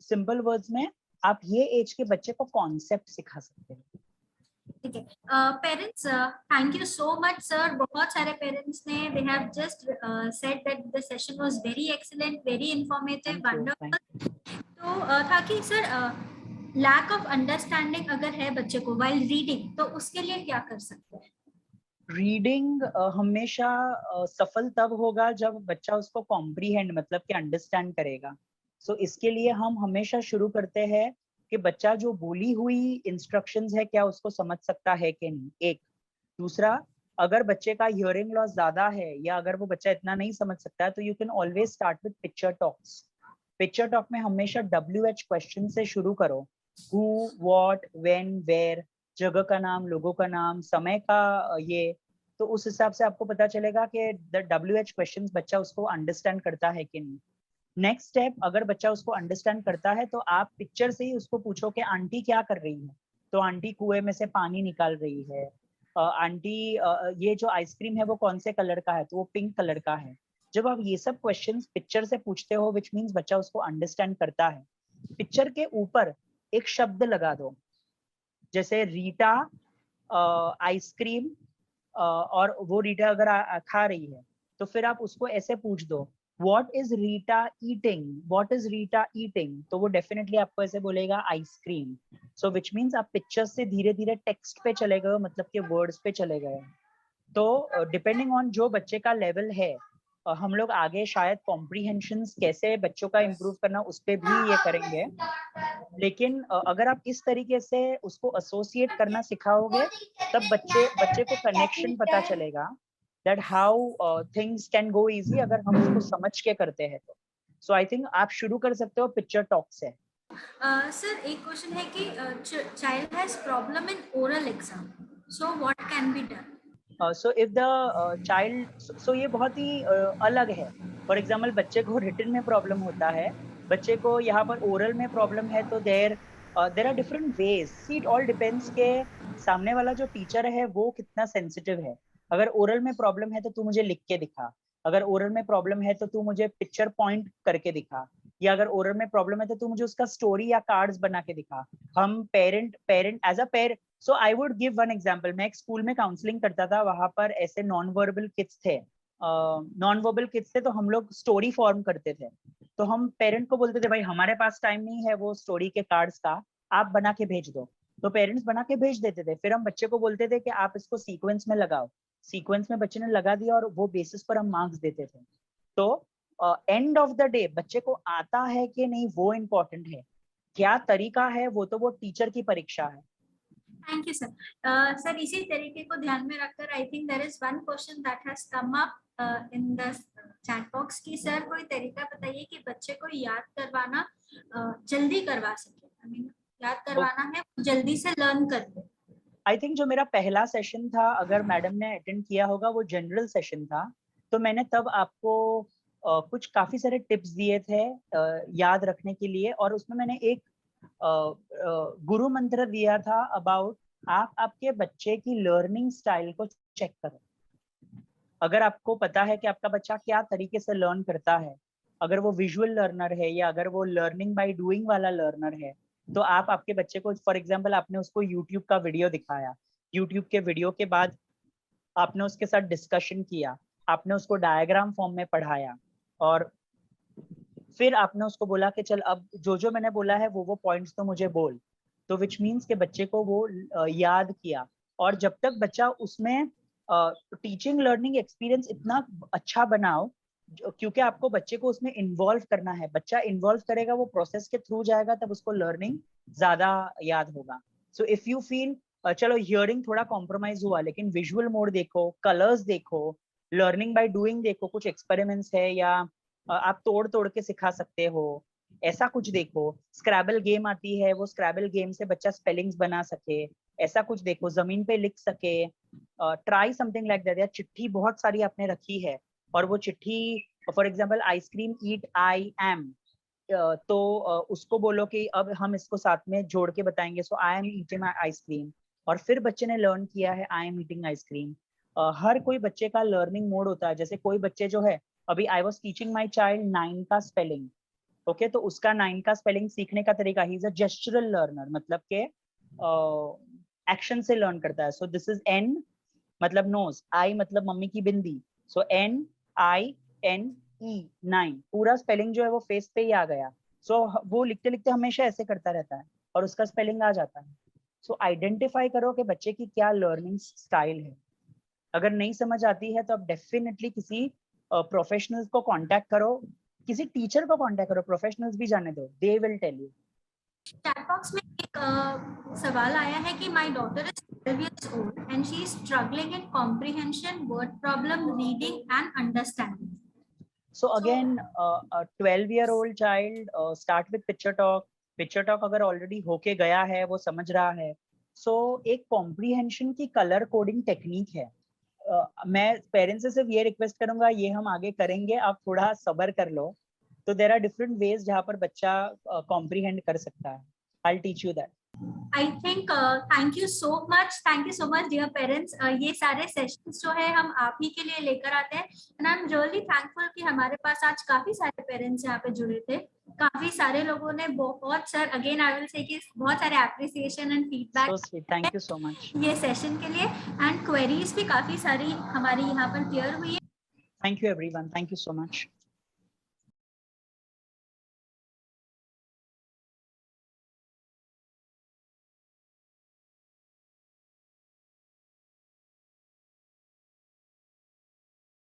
सिंपल वर्ड्स में, आप ये एज के बच्चे को कॉन्सेप्ट सिखा सकते हैं। ठीक है। Parents, thank you so much sir. बहुत सारे पेरेंट्स ने they have just said that the session was very excellent, very informative, wonderful. तो था कि सर लैक ऑफ अंडरस्टैंडिंग अगर है बच्चे को व्हाइल रीडिंग, तो उसके लिए क्या कर सकते हैं? रीडिंग हमेशा सफल तब होगा जब बच्चा उसको कॉम्प्रीहेंड, मतलब कि अंडरस्टैंड करेगा। सो इसके लिए हम हमेशा शुरू करते हैं कि बच्चा जो बोली हुई इंस्ट्रक्शंस है क्या उसको समझ सकता है कि नहीं, एक। दूसरा, अगर बच्चे का हियरिंग लॉस ज्यादा है या अगर वो बच्चा इतना नहीं समझ सकता है, तो you can always start with picture talks. Picture talk में हमेशा WH क्वेश्चन से शुरू करो, हु, व्हाट, व्हेन, वेयर, जगह का नाम, लोगों का नाम, समय का ये तो उस हिसाब से आपको पता चलेगा कि द WH क्वेश्चंस बच्चा उसको अंडरस्टैंड करता है कि नहीं। नेक्स्ट स्टेप, अगर बच्चा उसको अंडरस्टैंड करता है तो आप पिक्चर से ही उसको पूछो कि आंटी क्या कर रही है। तो आंटी कुएं में से पानी निकाल रही है। आंटी ये जो आइसक्रीम है वो कौन से कलर का है, तो वो पिंक कलर का है। जब आप ये सब क्वेश्चंस पिक्चर से पूछते हो, विच मीन्स बच्चा उसको अंडरस्टैंड करता है। पिक्चर के ऊपर एक शब्द लगा दो, जैसे रीटा आइसक्रीम, और वो रीटा अगर खा रही है तो फिर आप उसको ऐसे पूछ दो, what is Rita eating, what is Rita eating, तो वो डेफिनेटली आपको ऐसे बोलेगा आइसक्रीम। सो विच मीन्स आप पिक्चर से धीरे धीरे टेक्स्ट पे चले गए, मतलब के वर्ड्स पे चले गए। तो डिपेंडिंग ऑन जो बच्चे का लेवल है, हम लोग आगे शायद कॉम्प्रीहेंशंस कैसे बच्चों का इम्प्रूव करना उस पर भी ये करेंगे। लेकिन अगर आप इस तरीके से उसको एसोसिएट करना सिखाओगे तब बच्चे को कनेक्शन पता चलेगा, that how things can go easy अगर हम उसको समझ के करते हैं तो। सो आई थिंक आप शुरू कर सकते हो पिक्चर टॉक से। सर एक क्वेश्चन है कि child has problem in oral exam, so what can be done? So if the child, so ये बहुत ही अलग है। फॉर एग्जाम्पल बच्चे को रिटन में प्रॉब्लम होता है, बच्चे को यहाँ पर ओरल में प्रॉब्लम है, तो there are different ways. See it all depends के सामने वाला जो टीचर है वो कितना सेंसिटिव है। अगर ओरल में प्रॉब्लम है तो तू मुझे लिख के दिखा, अगर ओरल में प्रॉब्लम है तो तू मुझे पिक्चर पॉइंट करके दिखा, या अगर ओरल में प्रॉब्लम है तो तू मुझे उसका स्टोरी या कार्ड्स बना के दिखा। हम parent as a parent, so I would give one example. मैं एक स्कूल में काउंसलिंग करता था, वहां पर ऐसे नॉन वर्बल किड्स थे, तो हम लोग स्टोरी फॉर्म करते थे। तो हम पेरेंट को बोलते थे भाई हमारे पास टाइम नहीं है वो स्टोरी के कार्ड्स का, आप बना के भेज दो। तो पेरेंट्स बना के भेज देते थे, फिर हम बच्चे को बोलते थे कि आप इसको सीक्वेंस में लगाओ। सीक्वेंस में बच्चे ने लगा दिया और वो बेसिस पर हम मार्क्स देते थे। तो एंड ऑफ द डे बच्चे को आता है कि नहीं वो इम्पोर्टेंट है, क्या तरीका है वो तो टीचर की परीक्षा है। Thank you sir. सर इसी तरीके को ध्यान में रखकर I think there is one question that has come up in the chat box की सर कोई तरीका बताइए कि बच्चे को याद करवाना जल्दी करवा सके। आई मीन याद करवाना है जल्दी से लर्न कर ले। आई थिंक जो मेरा पहला सेशन था, अगर मैडम ने अटेंड किया होगा, वो जनरल सेशन था। तो मैंने तब आपको कुछ काफी सारे टिप्स दिए थे याद रखने के लिए, और उसमें मैंने एक गुरु मंत्र दिया था अबाउट आप आपके बच्चे की लर्निंग स्टाइल को चेक करो। अगर आपको पता है कि आपका बच्चा क्या तरीके से लर्न करता है, अगर वो विजुअल लर्नर है या अगर वो लर्निंग बाय डूइंग वाला लर्नर है, तो आप आपके बच्चे को, फॉर एग्जांपल आपने उसको यूट्यूब का वीडियो दिखाया, यूट्यूब के वीडियो के बाद आपने उसके साथ डिस्कशन किया, आपने उसको डायग्राम फॉर्म में पढ़ाया, और फिर आपने उसको बोला कि चल अब जो जो मैंने बोला है वो पॉइंट्स तो मुझे बोल। तो विच मीन्स के बच्चे को वो याद किया। और जब तक बच्चा उसमें टीचिंग लर्निंग एक्सपीरियंस इतना अच्छा बनाओ, क्योंकि आपको बच्चे को उसमें इन्वॉल्व करना है, बच्चा इन्वॉल्व करेगा, वो प्रोसेस के थ्रू जाएगा, तब उसको लर्निंग ज्यादा याद होगा। सो इफ यू फील चलो हियरिंग थोड़ा कॉम्प्रोमाइज हुआ, लेकिन विजुअल मोड देखो, कलर्स देखो, लर्निंग बाय डूइंग देखो, कुछ एक्सपेरिमेंट्स है या आप तोड़ तोड़ के सिखा सकते हो, ऐसा कुछ देखो। स्क्रैबल गेम आती है, वो स्क्रैबल गेम से बच्चा स्पेलिंग्स बना सके, ऐसा कुछ देखो, जमीन पे लिख सके, ट्राई समथिंग लाइक दैट। या चिट्ठी बहुत सारी आपने रखी है और वो चिट्ठी, for example ice cream eat I am, तो उसको बोलो कि अब हम इसको साथ में जोड़ के बताएंगे, सो आई एम ईटिंग आइसक्रीम, और फिर बच्चे ने लर्न किया है आई एम ईटिंग आइसक्रीम। हर कोई बच्चे का लर्निंग मोड होता है। जैसे कोई बच्चे जो है, अभी I was teaching my child 9 का स्पेलिंग, ओके, तो उसका 9 का स्पेलिंग सीखने का तरीका, ही इज अ जेस्चरल लर्नर, मतलब के एक्शन से लर्न करता है। सो दिस इज एन मतलब नोज, आई मतलब मम्मी की बिंदी, सो एन आई एन ई 9, पूरा स्पेलिंग जो है वो फेस पे ही आ गया। सो वो लिखते लिखते हमेशा ऐसे करता रहता है और उसका स्पेलिंग आ जाता है। सो आइडेंटिफाई करो कि बच्चे की क्या लर्निंग स्टाइल है। अगर नहीं समझ आती है तो आप डेफिनेटली किसी प्रोफेशनल्स को कांटेक्ट करो, किसी टीचर को कांटेक्ट करो, प्रोफेशनल्स भी जाने दो, they will tell you. Chat box में एक सवाल आया है कि my daughter is 12 years old and she is struggling in comprehension, word problem, reading and understanding. So again, a 12-year-old child, start with picture talk. Picture talk अगर already होके गया है, वो समझ रहा है, सो एक कॉम्प्रीहेंशन की कलर कोडिंग टेक्निक है। मैं पेरेंट्स से सिर्फ ये रिक्वेस्ट करूंगा, ये हम आगे करेंगे, आप थोड़ा सब्र कर लो। तो देयर आर डिफरेंट वेज जहाँ पर बच्चा कॉम्प्रीहेंड कर सकता है। I teach you that. I think thank you so much dear parents। ये सारे सेशंस जो है हम आप ही के लिए लेकर आते हैं and I'm really thankful कि हमारे पास आज काफी सारे पेरेंट्स यहाँ पे जुड़े थे। काफी सारे लोगों ने बहुत sir again I will say कि बहुत सारे appreciation and feedback thank you so much ये सेशन के लिए एंड क्वेरीज भी काफी सारी हमारी यहाँ पर क्लियर हुई है। Thank you everyone, thank you so much.